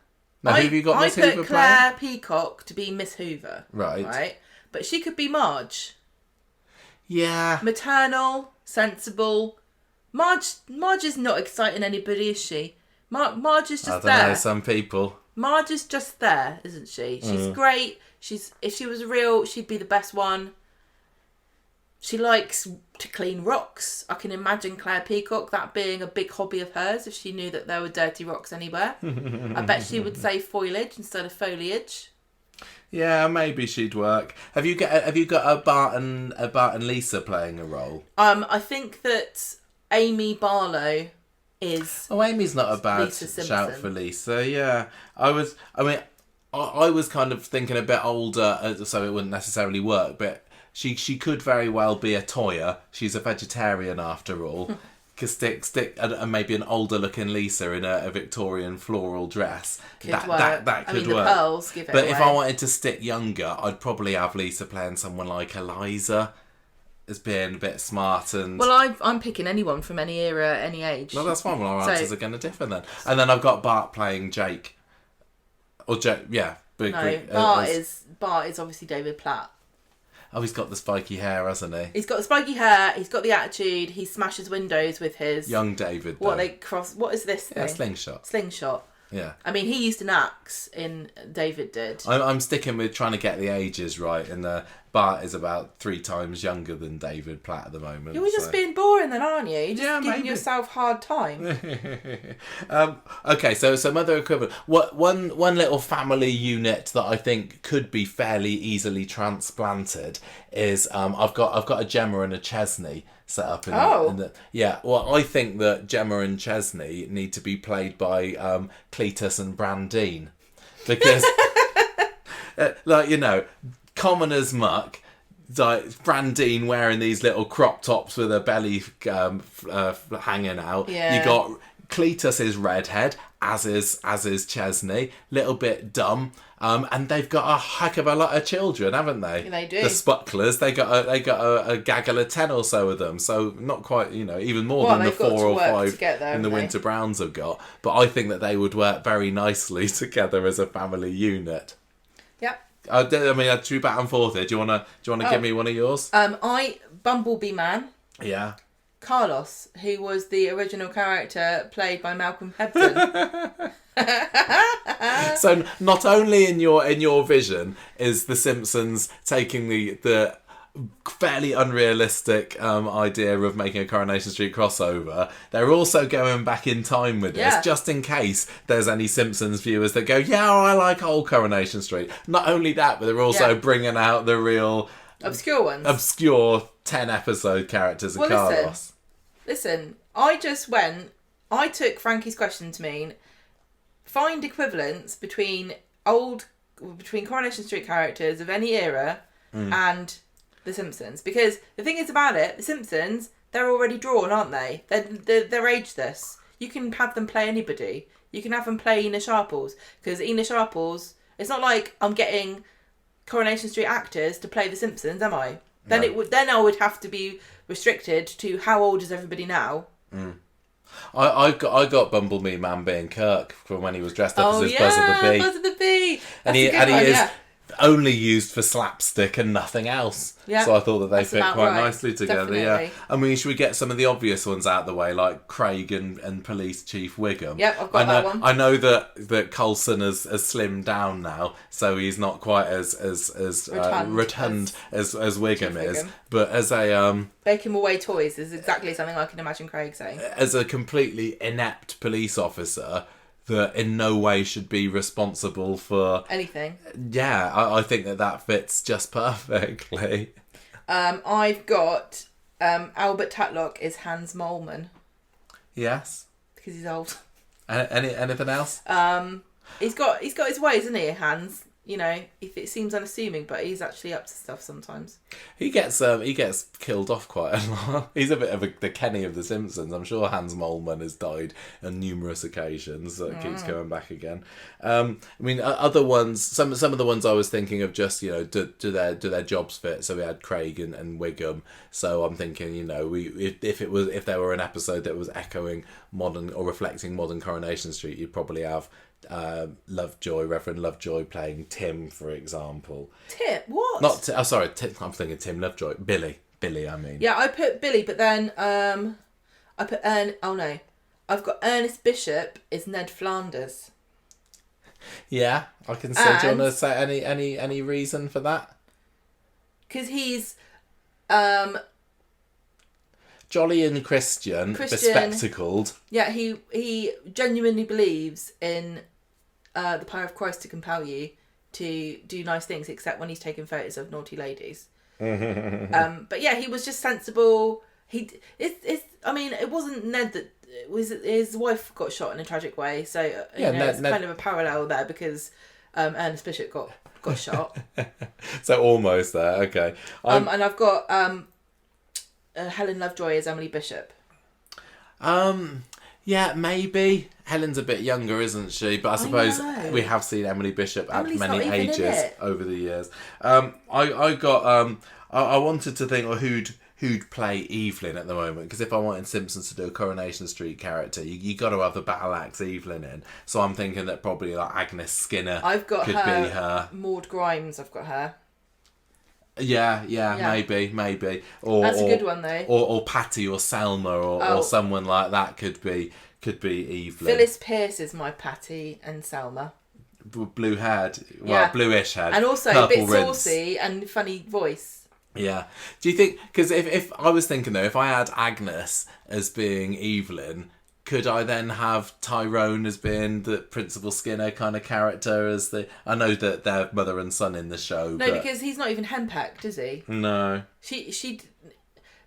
Now, who have you got Miss I Hoover put Claire playing? Peacock to be Miss Hoover. Right. But she could be Marge. Yeah. Maternal, sensible. Marge is not exciting anybody, is she? Marge is just there. I don't know, some people. Marge is just there, isn't she? She's great. If she was real, she'd be the best one. She likes to clean rocks. I can imagine Claire Peacock, that being a big hobby of hers if she knew that there were dirty rocks anywhere. I bet she would say foliage instead of foliage. Yeah, maybe she'd work. Have you got a Bart and Lisa playing a role? I think that Amy Barlow is. Oh, Amy's not a bad Lisa shout for Lisa. Yeah, I was kind of thinking a bit older, so it wouldn't necessarily work. But she could very well be a Toya. She's a vegetarian after all. Could stick and maybe an older looking Lisa in a Victorian floral dress. That could work. The pearls give it But away. if I wanted to stick younger, I'd probably have Lisa playing someone like Eliza as being a bit smart and. Well, I'm picking anyone from any era, any age. Well, that's fine. Well, our answers are going to differ then. And then I've got Bart playing Jake. Or Jake, yeah. Bart is obviously David Platt. Oh, he's got the spiky hair, hasn't he? He's got the spiky hair. He's got the attitude. He smashes windows with his young David. What is this thing? Yeah, slingshot. Slingshot. Yeah. I mean, he used an axe in David did. I'm sticking with trying to get the ages right, and Bart is about 3 times younger than David Platt at the moment. You're just being boring then, aren't you? You're just giving maybe. yourself a hard time. Okay, so some other equivalent. One little family unit that I think could be fairly easily transplanted is I've got a Gemma and a Chesney set up in the well, I think that Gemma and Chesney need to be played by Cletus and Brandine, because common as muck, like Brandine wearing these little crop tops with her belly hanging out. Yeah. You got Cletus is redhead, as is Chesney, little bit dumb. And they've got a heck of a lot of children, haven't they? They do. The Spucklers, they got a gaggle of 10 or so of them. So not quite, even more than the 4 or 5 in the Winter Browns have got. But I think that they would work very nicely together as a family unit. Yep. Should we back and forth here? Do you wanna give me one of yours? Bumblebee Man. Yeah. Carlos, who was the original character played by Malcolm Hepburn. So not only in your vision is The Simpsons taking the fairly unrealistic idea of making a Coronation Street crossover, they're also going back in time with this, just in case there's any Simpsons viewers that go, I like old Coronation Street. Not only that, but they're also bringing out the real obscure ones. Obscure 10 episode characters of Carlos. Listen, I took Frankie's question to mean find equivalents between Coronation Street characters of any era and The Simpsons. Because the thing is about it, The Simpsons, they're already drawn, aren't they? They're ageless. You can have them play anybody. You can have them play Ina Sharples. Because Ina Sharples, it's not like I'm getting Coronation Street actors to play The Simpsons, am I? Then I would have to be restricted to how old is everybody now. I got Bumblebee Man being Kirk from when he was dressed up as his Buzz of the Bee. And he is only used for slapstick and nothing else. Yeah. So I thought that they fit quite nicely together. Definitely. Yeah. Should we get some of the obvious ones out of the way, like Craig and Police Chief Wiggum? Yep, I've got that one. I know that Coulson has slimmed down now, so he's not quite as rotund as Wiggum is. But as a Bake him away toys is exactly something I can imagine Craig saying. As a completely inept police officer that in no way should be responsible for anything. Yeah, I think that fits just perfectly. I've got Albert Tatlock is Hans Moleman. Yes. Because he's old. Anything else? He's got his ways, isn't he, Hans? If it seems unassuming, but he's actually up to stuff sometimes. He gets killed off quite a lot. He's a bit of the Kenny of The Simpsons. I'm sure Hans Moleman has died on numerous occasions. So it keeps going back again. Other ones. Some of the ones I was thinking of just do their jobs fit? So we had Craig and Wiggum. So I'm thinking if there were an episode that was echoing modern or reflecting modern Coronation Street, you'd probably have Reverend Lovejoy playing Tim, for example. Tim? What? Not sorry, I'm thinking Tim Lovejoy. Billy, I mean. Yeah, I put Billy, but then I put oh no, I've got Ernest Bishop is Ned Flanders. Yeah, I can say. Do you want to say any reason for that? Because he's jolly and Christian, bespectacled. Yeah, he genuinely believes in the power of Christ to compel you to do nice things, except when he's taking photos of naughty ladies. But yeah, he was just sensible. I mean, it wasn't Ned that. It was his wife got shot in a tragic way, so it's kind of a parallel there because Ernest Bishop got shot. So almost there, okay. And I've got Helen Lovejoy as Emily Bishop. Yeah, maybe. Helen's a bit younger, isn't she? But I suppose we have seen Emily Bishop at many ages over the years. I wanted to think who'd play Evelyn at the moment, because if I wanted Simpsons to do a Coronation Street character, you got to have the battle axe Evelyn in. So I'm thinking that probably like Agnes Skinner be her. Maud Grimes, I've got her. Yeah, maybe. Or, that's a good one though. Or Patty or Selma or someone like that could be Evelyn. Phyllis Pearce is my Patty and Selma. Blue haired, bluish head, and also a bit saucy and funny voice. Yeah. Do you think, because if I was thinking though, if I had Agnes as being Evelyn, could I then have Tyrone as being the Principal Skinner kind of character I know that they're mother and son in the show. No, because he's not even henpecked, is he? No. She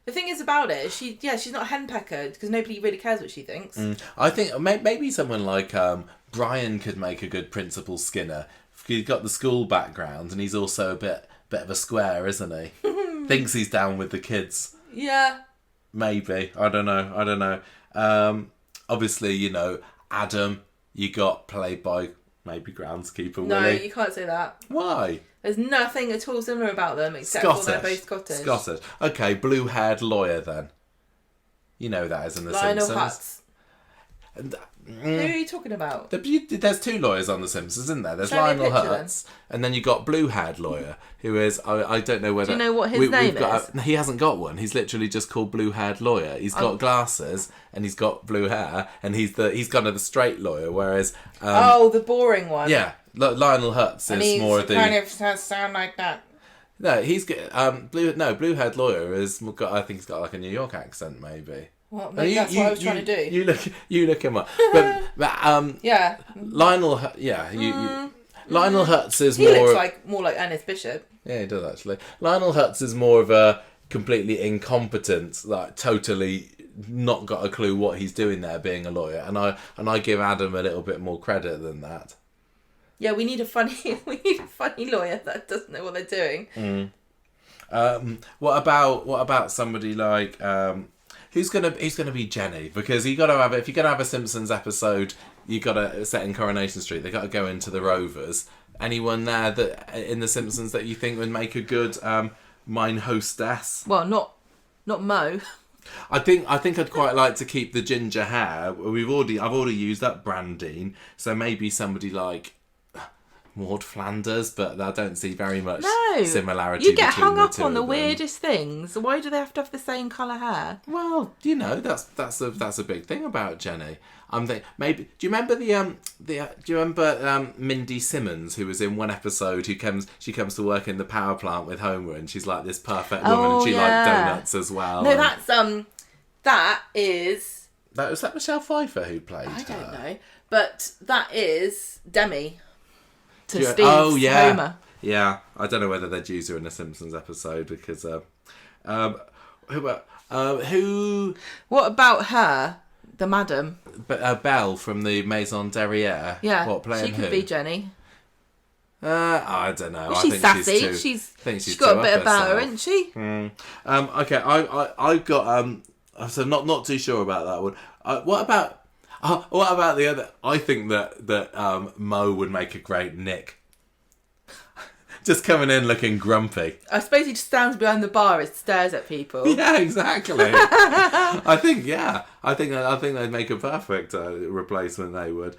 the thing is about it, she's not a henpecker because nobody really cares what she thinks. I think maybe someone like Brian could make a good Principal Skinner. He's got the school background and he's also a bit of a square, isn't he? Thinks he's down with the kids. Yeah. Maybe. I don't know. Obviously, Adam, you got played by maybe groundskeeper Willie. No, you can't say that. Why? There's nothing at all similar about them except for they're both Scottish. Okay, blue-haired lawyer then. You know that as in the Lionel Simpsons. Hutz. Who are you talking about? There's two lawyers on The Simpsons, isn't there? There's Show me a Lionel picture, Hutz, and then you got blue-haired lawyer, who is I don't know whether. Do you know what his name is? He hasn't got one. He's literally just called blue-haired lawyer. He's got glasses and he's got blue hair, and he's kind of the straight lawyer. Whereas the boring one. Yeah, Lionel Hutz is more of the kind of sound like that. No, he's blue-haired lawyer is got. I think he's got like a New York accent, maybe. Well, maybe that's what I was trying to do. You look him up. But yeah. Lionel, Lionel Hutz is he looks more like Ernest Bishop. Yeah, he does actually. Lionel Hutz is more of a completely incompetent, like totally not got a clue what he's doing there, being a lawyer. And I give Adam a little bit more credit than that. Yeah, we need a funny lawyer that doesn't know what they're doing. What about somebody like? Who's gonna be Jenny? Because if you're gonna have a Simpsons episode, you gotta set in Coronation Street. They gotta go into the Rovers. Anyone there that in the Simpsons that you think would make a good mine hostess? Well, not Mo. I think I'd quite like to keep the ginger hair. I've already used up Brandine, so maybe somebody like Maud Flanders, but I don't see very much similarity. You get between hung up on the them. weirdest things. Why do they have to have the same colour hair? Well, that's a big thing about Jenny. I'm thinking maybe. Do you remember do you remember Mindy Simmons, who was in one episode? She comes to work in the power plant with Homer, and she's like this perfect woman, and she liked donuts as well. No, that's that is. Was that Michelle Pfeiffer who played her? I don't know, but that is Demi. Steve's Homer. Yeah, I don't know whether they'd use her in a Simpsons episode because who? What about her, the madam? Belle from the Maison Derrière. Yeah, what playing she could be Jenny. I don't know. Well, I she's think sassy. She's got a bit about her, isn't she? Okay, I've got so not too sure about that one. What about the other? I think that Mo would make a great Nick. Just coming in looking grumpy. I suppose he just stands behind the bar and stares at people. Yeah, exactly. I think they'd make a perfect replacement. They would.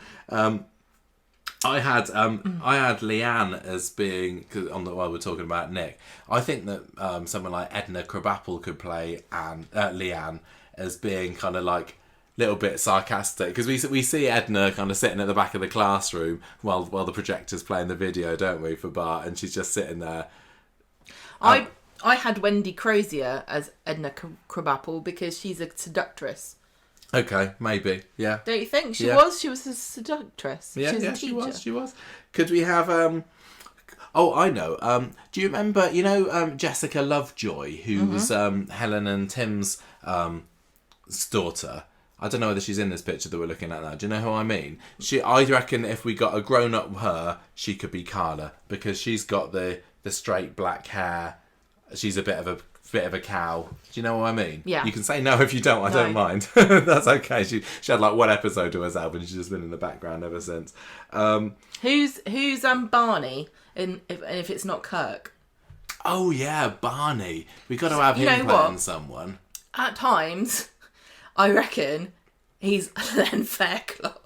I had Leanne as being, while we're talking about Nick, I think that someone like Edna Krabappel could play Leanne as being kind of like a little bit sarcastic, because we see Edna kind of sitting at the back of the classroom while the projector's playing the video, don't we, for Bart, and she's just sitting there. I had Wendy Crozier as Edna Krabappel because she's a seductress. Okay, maybe, yeah. Don't you think? She was a seductress. Yeah, she was a teacher. She was. Could we have... Oh, I know. Do you remember, Jessica Lovejoy, who was Helen and Tim's daughter? I don't know whether she's in this picture that we're looking at now. Do you know who I mean? I reckon if we got a grown-up her, she could be Carla, because she's got the straight black hair. She's a bit of a cow. Do you know what I mean? Yeah. You can say no if you don't. I don't mind. That's okay. She had like one episode to herself, and she's just been in the background ever since. Who's Barney? And if it's not Kirk. Oh yeah, Barney. We got to have him playing someone. At times, I reckon he's Len Fairclough.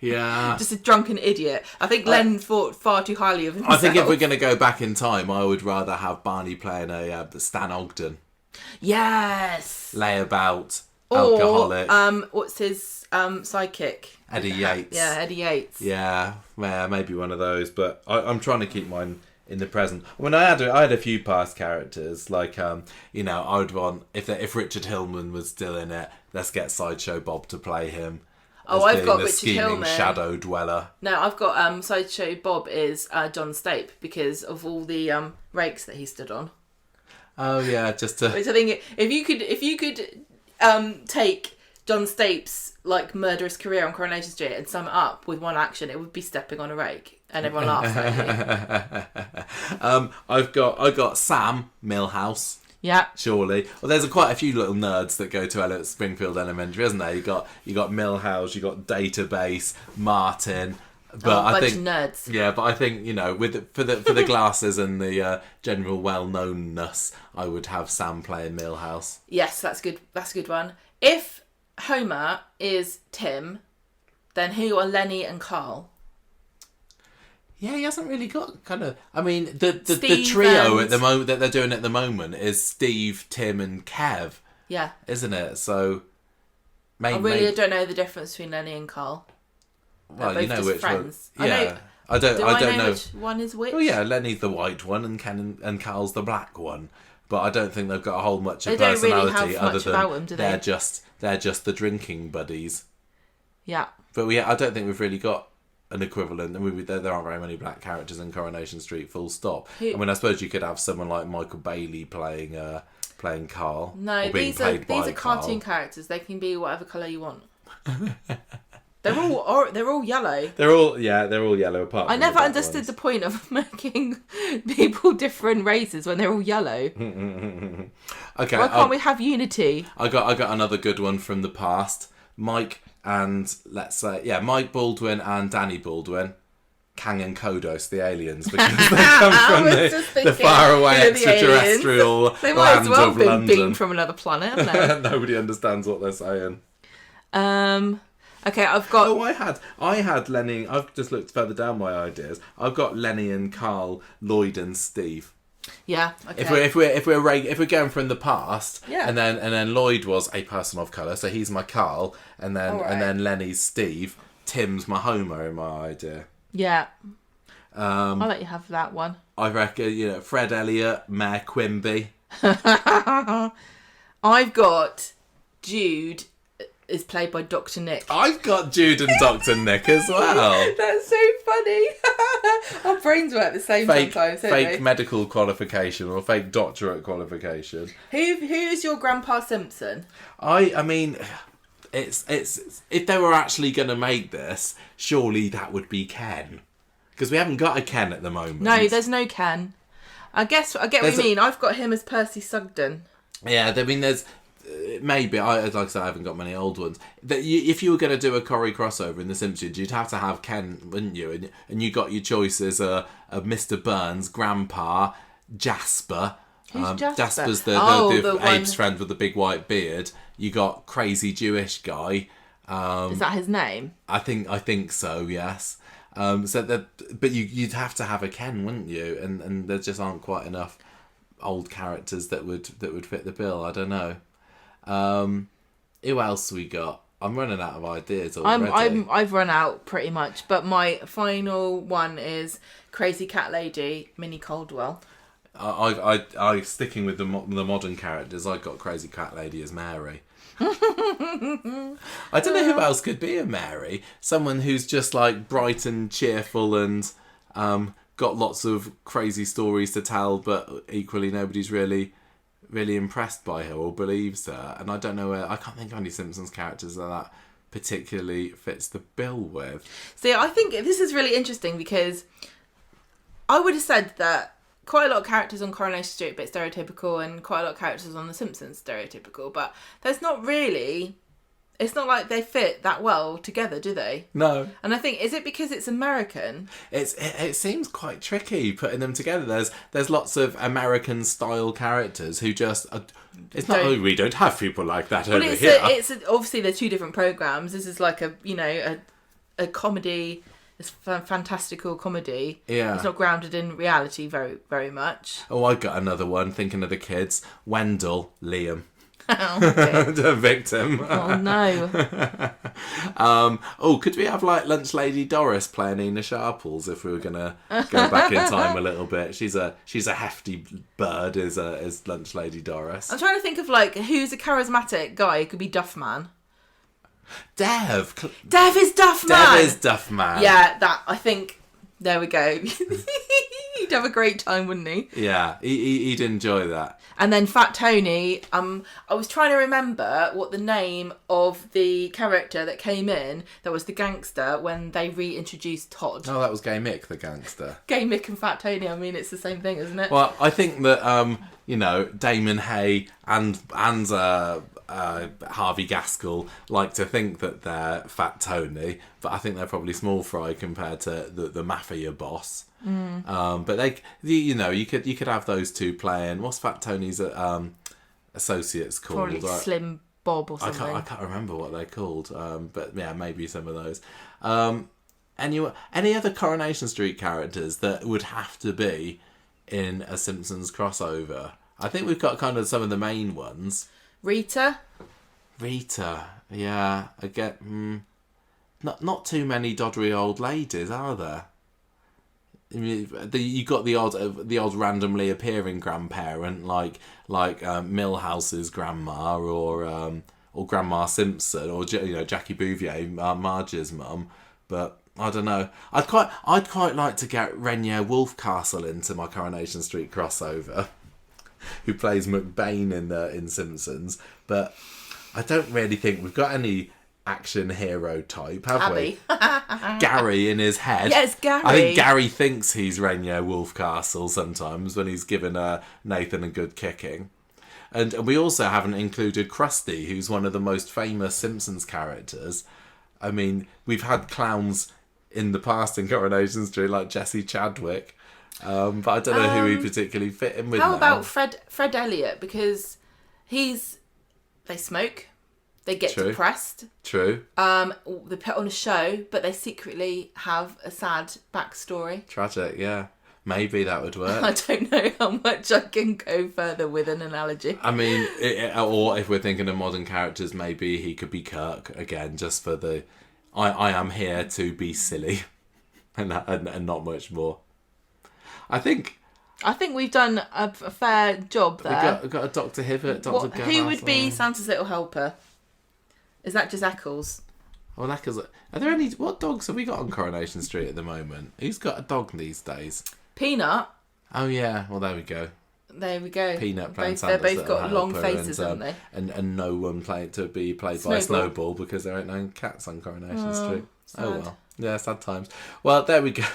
Yeah. Just a drunken idiot. I think Len thought far too highly of himself. I think if we're going to go back in time, I would rather have Barney playing Stan Ogden. Yes. Layabout, alcoholic. What's his sidekick? Eddie Yates. Yeah, Eddie Yates. Yeah, maybe one of those. But I'm trying to keep mine in the present. When I had a few past characters, like I would want if Richard Hillman was still in it, let's get Sideshow Bob to play him. Oh, I've got the Richard scheming Hillman. Shadow dweller. No, I've got Sideshow Bob is John Stape because of all the rakes that he stood on. Oh yeah, just to. Which I think if you could take John Stape's like murderous career on Coronation Street and sum it up with one action, it would be stepping on a rake, and everyone laughs at you. I got Sam Milhouse. Yeah. Surely. Well, there's quite a few little nerds that go to Springfield Elementary, isn't there? You got Milhouse, you got Database, Martin. But I think nerds. Yeah, but I think for the glasses and the general well-knownness, I would have Sam playing Milhouse. Yes, that's good. That's a good one. If Homer is Tim, then who are Lenny and Carl? Yeah, he hasn't really got kind of... I mean, the trio at the moment that they're doing at the moment is Steve, Tim and Kev. Yeah. Isn't it? So... I don't know the difference between Lenny and Carl. Well, they're you know both which friends. one. Yeah. I don't know which one is which. Well, yeah, Lenny's the white one and Carl's the black one. But I don't think they've got a whole much of personality really have other much than about them, do they? they're just the drinking buddies. Yeah. But I don't think we've really got an equivalent. I mean, there aren't very many black characters in Coronation Street, full stop. I mean, I suppose you could have someone like Michael Bailey playing Carl. No, these are cartoon characters. They can be whatever colour you want. They're all yellow. They're all yellow apart. I never understood the point of making people different races when they're all yellow. Okay. Why can't we have unity? I got another good one from the past. Mike and Mike Baldwin and Danny Baldwin, Kang and Kodos, the aliens, because they come from the faraway extraterrestrial they might land as well of be London. beamed from another planet, haven't they? Nobody understands what they're saying. Okay, I've got... Oh, I had Lenny... I've just looked further down my ideas. I've got Lenny and Carl, Lloyd and Steve. Yeah, okay. If we're going from the past, yeah. and then Lloyd was a person of colour, so he's my Carl, and then Lenny's Steve, Tim's my Homer in my idea. Yeah. I'll let you have that one. I reckon, Fred Elliott, Mayor Quimby. I've got Jude is played by Dr. Nick. I've got Jude and Dr. Nick as well. That's so funny. Our brains work the same sometimes, don't fake they? medical qualification or fake doctorate qualification. Who's your Grandpa Simpson? I mean, it's if they were actually going to make this, surely that would be Ken, because we haven't got a Ken at the moment. No, there's no Ken. I get what you mean. I've got him as Percy Sugden. Yeah, I mean, there's maybe like I said, I haven't got many old ones. If you were going to do a Corrie crossover in The Simpsons, you'd have to have Ken, wouldn't you? And you got your choices of Mr. Burns, Grandpa, Jasper. Who's Jasper? Jasper's the Abe's friend with the big white beard. You got crazy Jewish guy. Is that his name? I think so. Yes. But you'd have to have a Ken, wouldn't you? And there just aren't quite enough old characters that would fit the bill. I don't know. Who else we got? I'm running out of ideas already. I've run out pretty much, but my final one is Crazy Cat Lady, Minnie Caldwell. I sticking with the modern characters. I got Crazy Cat Lady as Mary. I don't know who else could be a Mary. Someone who's just like bright and cheerful and got lots of crazy stories to tell, but equally nobody's really impressed by her or believes her. And I don't know I can't think of any Simpsons characters that particularly fits the bill with. See, I think this is really interesting because I would have said that quite a lot of characters on Coronation Street are a bit stereotypical and quite a lot of characters on The Simpsons stereotypical, but there's not really... It's not like they fit that well together, do they? No. And I think, is it because it's American? It seems quite tricky putting them together. There's lots of American style characters who just... It's not we don't have people like that over here. Obviously, they're two different programmes. This is like a comedy... It's fantastical comedy. Yeah. It's not grounded in reality very, very much. Oh, I got another one, thinking of the kids. Wendell, Liam. Okay. The victim. Oh, no. Could we have, like, Lunch Lady Doris playing Ina Sharples if we were going to go back in time a little bit? She's a hefty bird, is Lunch Lady Doris. I'm trying to think of, like, who's a charismatic guy who could be Duffman. Dev is Duffman. Dev is Duffman. Yeah, I think, there we go. He'd have a great time, wouldn't he? Yeah, he'd enjoy that. And then Fat Tony, I was trying to remember what the name of the character that came in that was the gangster when they reintroduced Todd. Oh, that was Gay Mick, the gangster. Gay Mick and Fat Tony, I mean, it's the same thing, isn't it? Well, I think that, Damon Hay and Harvey Gaskell like to think that they're Fat Tony, but I think they're probably small fry compared to the mafia boss. But you could have those two playing. What's Fat Tony's associates called? Probably Slim Bob or something. I can't remember what they're called. But yeah, maybe some of those. Any other Coronation Street characters that would have to be in a Simpsons crossover? I think we've got kind of some of the main ones. Rita, yeah, I get not too many doddery old ladies, are there? You got the odd randomly appearing grandparent like Milhouse's grandma or Grandma Simpson or Jackie Bouvier, Marge's mum, but I don't know. I'd quite like to get Rainier Wolfcastle into my Coronation Street crossover, who plays McBain in Simpsons, but I don't really think we've got any action hero type, have we? Gary in his head. Yes, Gary. I think Gary thinks he's Rainier Wolfcastle sometimes when he's given Nathan a good kicking. And we also haven't included Krusty, who's one of the most famous Simpsons characters. I mean, we've had clowns in the past in Coronation Street like Jesse Chadwick. But I don't know who he particularly fit in with. How about Fred Elliott? Because they smoke, they get depressed. True. They put on a show, but they secretly have a sad backstory. Tragic, yeah. Maybe that would work. I don't know how much I can go further with an analogy. I mean, or if we're thinking of modern characters, maybe he could be Kirk again, just for the I am here to be silly, and not much more. I think we've done a fair job there. We've got a Dr. Hibbert, Dr. Garth. Who would be Santa's little helper? Is that just Eccles? Well, Eccles. Are there any? What dogs have we got on Coronation Street at the moment? Who's got a dog these days? Peanut. Oh yeah. Well, there we go. Peanut playing Santa's They've both got long faces, haven't they? And no one to be played by Snowball because there ain't no cats on Coronation Street. Sad. Oh well. Yeah, sad times. Well, there we go.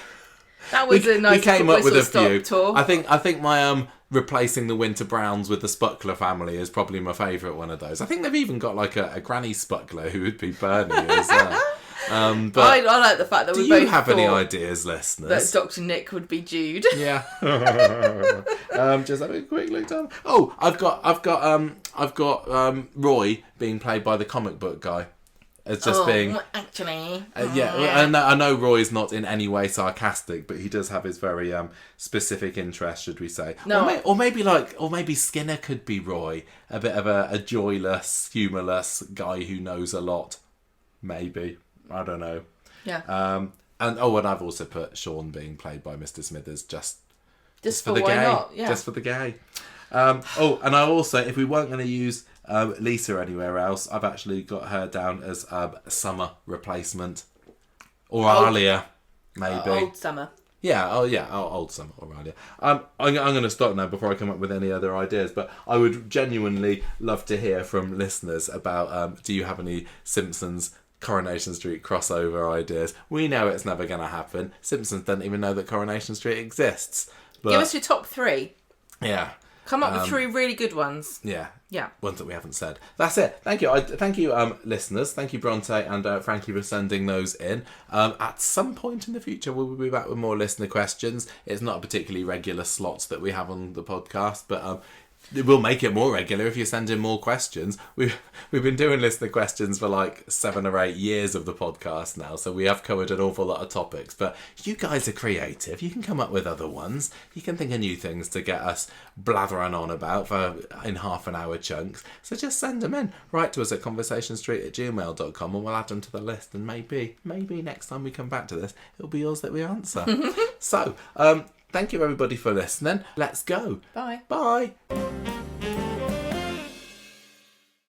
That was a nice. We came up with a few. Tour. I think my replacing the Winter Browns with the Spuckler family is probably my favourite one of those. I think they've even got like a Granny Spuckler who would be Bernie as well. But I like the fact that we both. Do you have any ideas, listeners? That Dr. Nick would be Jude. Yeah. Just having a quick look down. Oh, I've got Roy being played by the comic book guy. as just being... Actually... I know Roy's not in any way sarcastic, but he does have his very specific interest, should we say. No. Or maybe Skinner could be Roy, a bit of a joyless, humourless guy who knows a lot. Maybe. I don't know. Yeah. And I've also put Sean being played by Mr. Smithers just for the why gay. not? Yeah. Just for the gay. And I also, if we weren't going to use Lisa anywhere else, I've actually got her down as Summer replacement. Or Alia, maybe. Old Summer. Yeah, old Summer or Alia. I'm going to stop now before I come up with any other ideas, but I would genuinely love to hear from listeners about, do you have any Simpsons Coronation Street crossover ideas? We know it's never going to happen. Simpsons don't even know that Coronation Street exists. But, give us your top 3. Yeah. Come up with 3 really good ones. Yeah. Yeah. Ones that we haven't said. That's it. Thank you. Thank you, listeners. Thank you, Breaunte and Frankie, for sending those in. At some point in the future, we'll be back with more listener questions. It's not a particularly regular slot that we have on the podcast, but we'll make it more regular if you send in more questions. We've been doing listener questions for like 7 or 8 years of the podcast now, so we have covered an awful lot of topics. But you guys are creative. You can come up with other ones. You can think of new things to get us blathering on about in half an hour chunks. So just send them in. Write to us at conversationstreet@gmail.com and we'll add them to the list. And maybe next time we come back to this, it'll be yours that we answer. So, thank you everybody for listening. Let's go. Bye. Bye.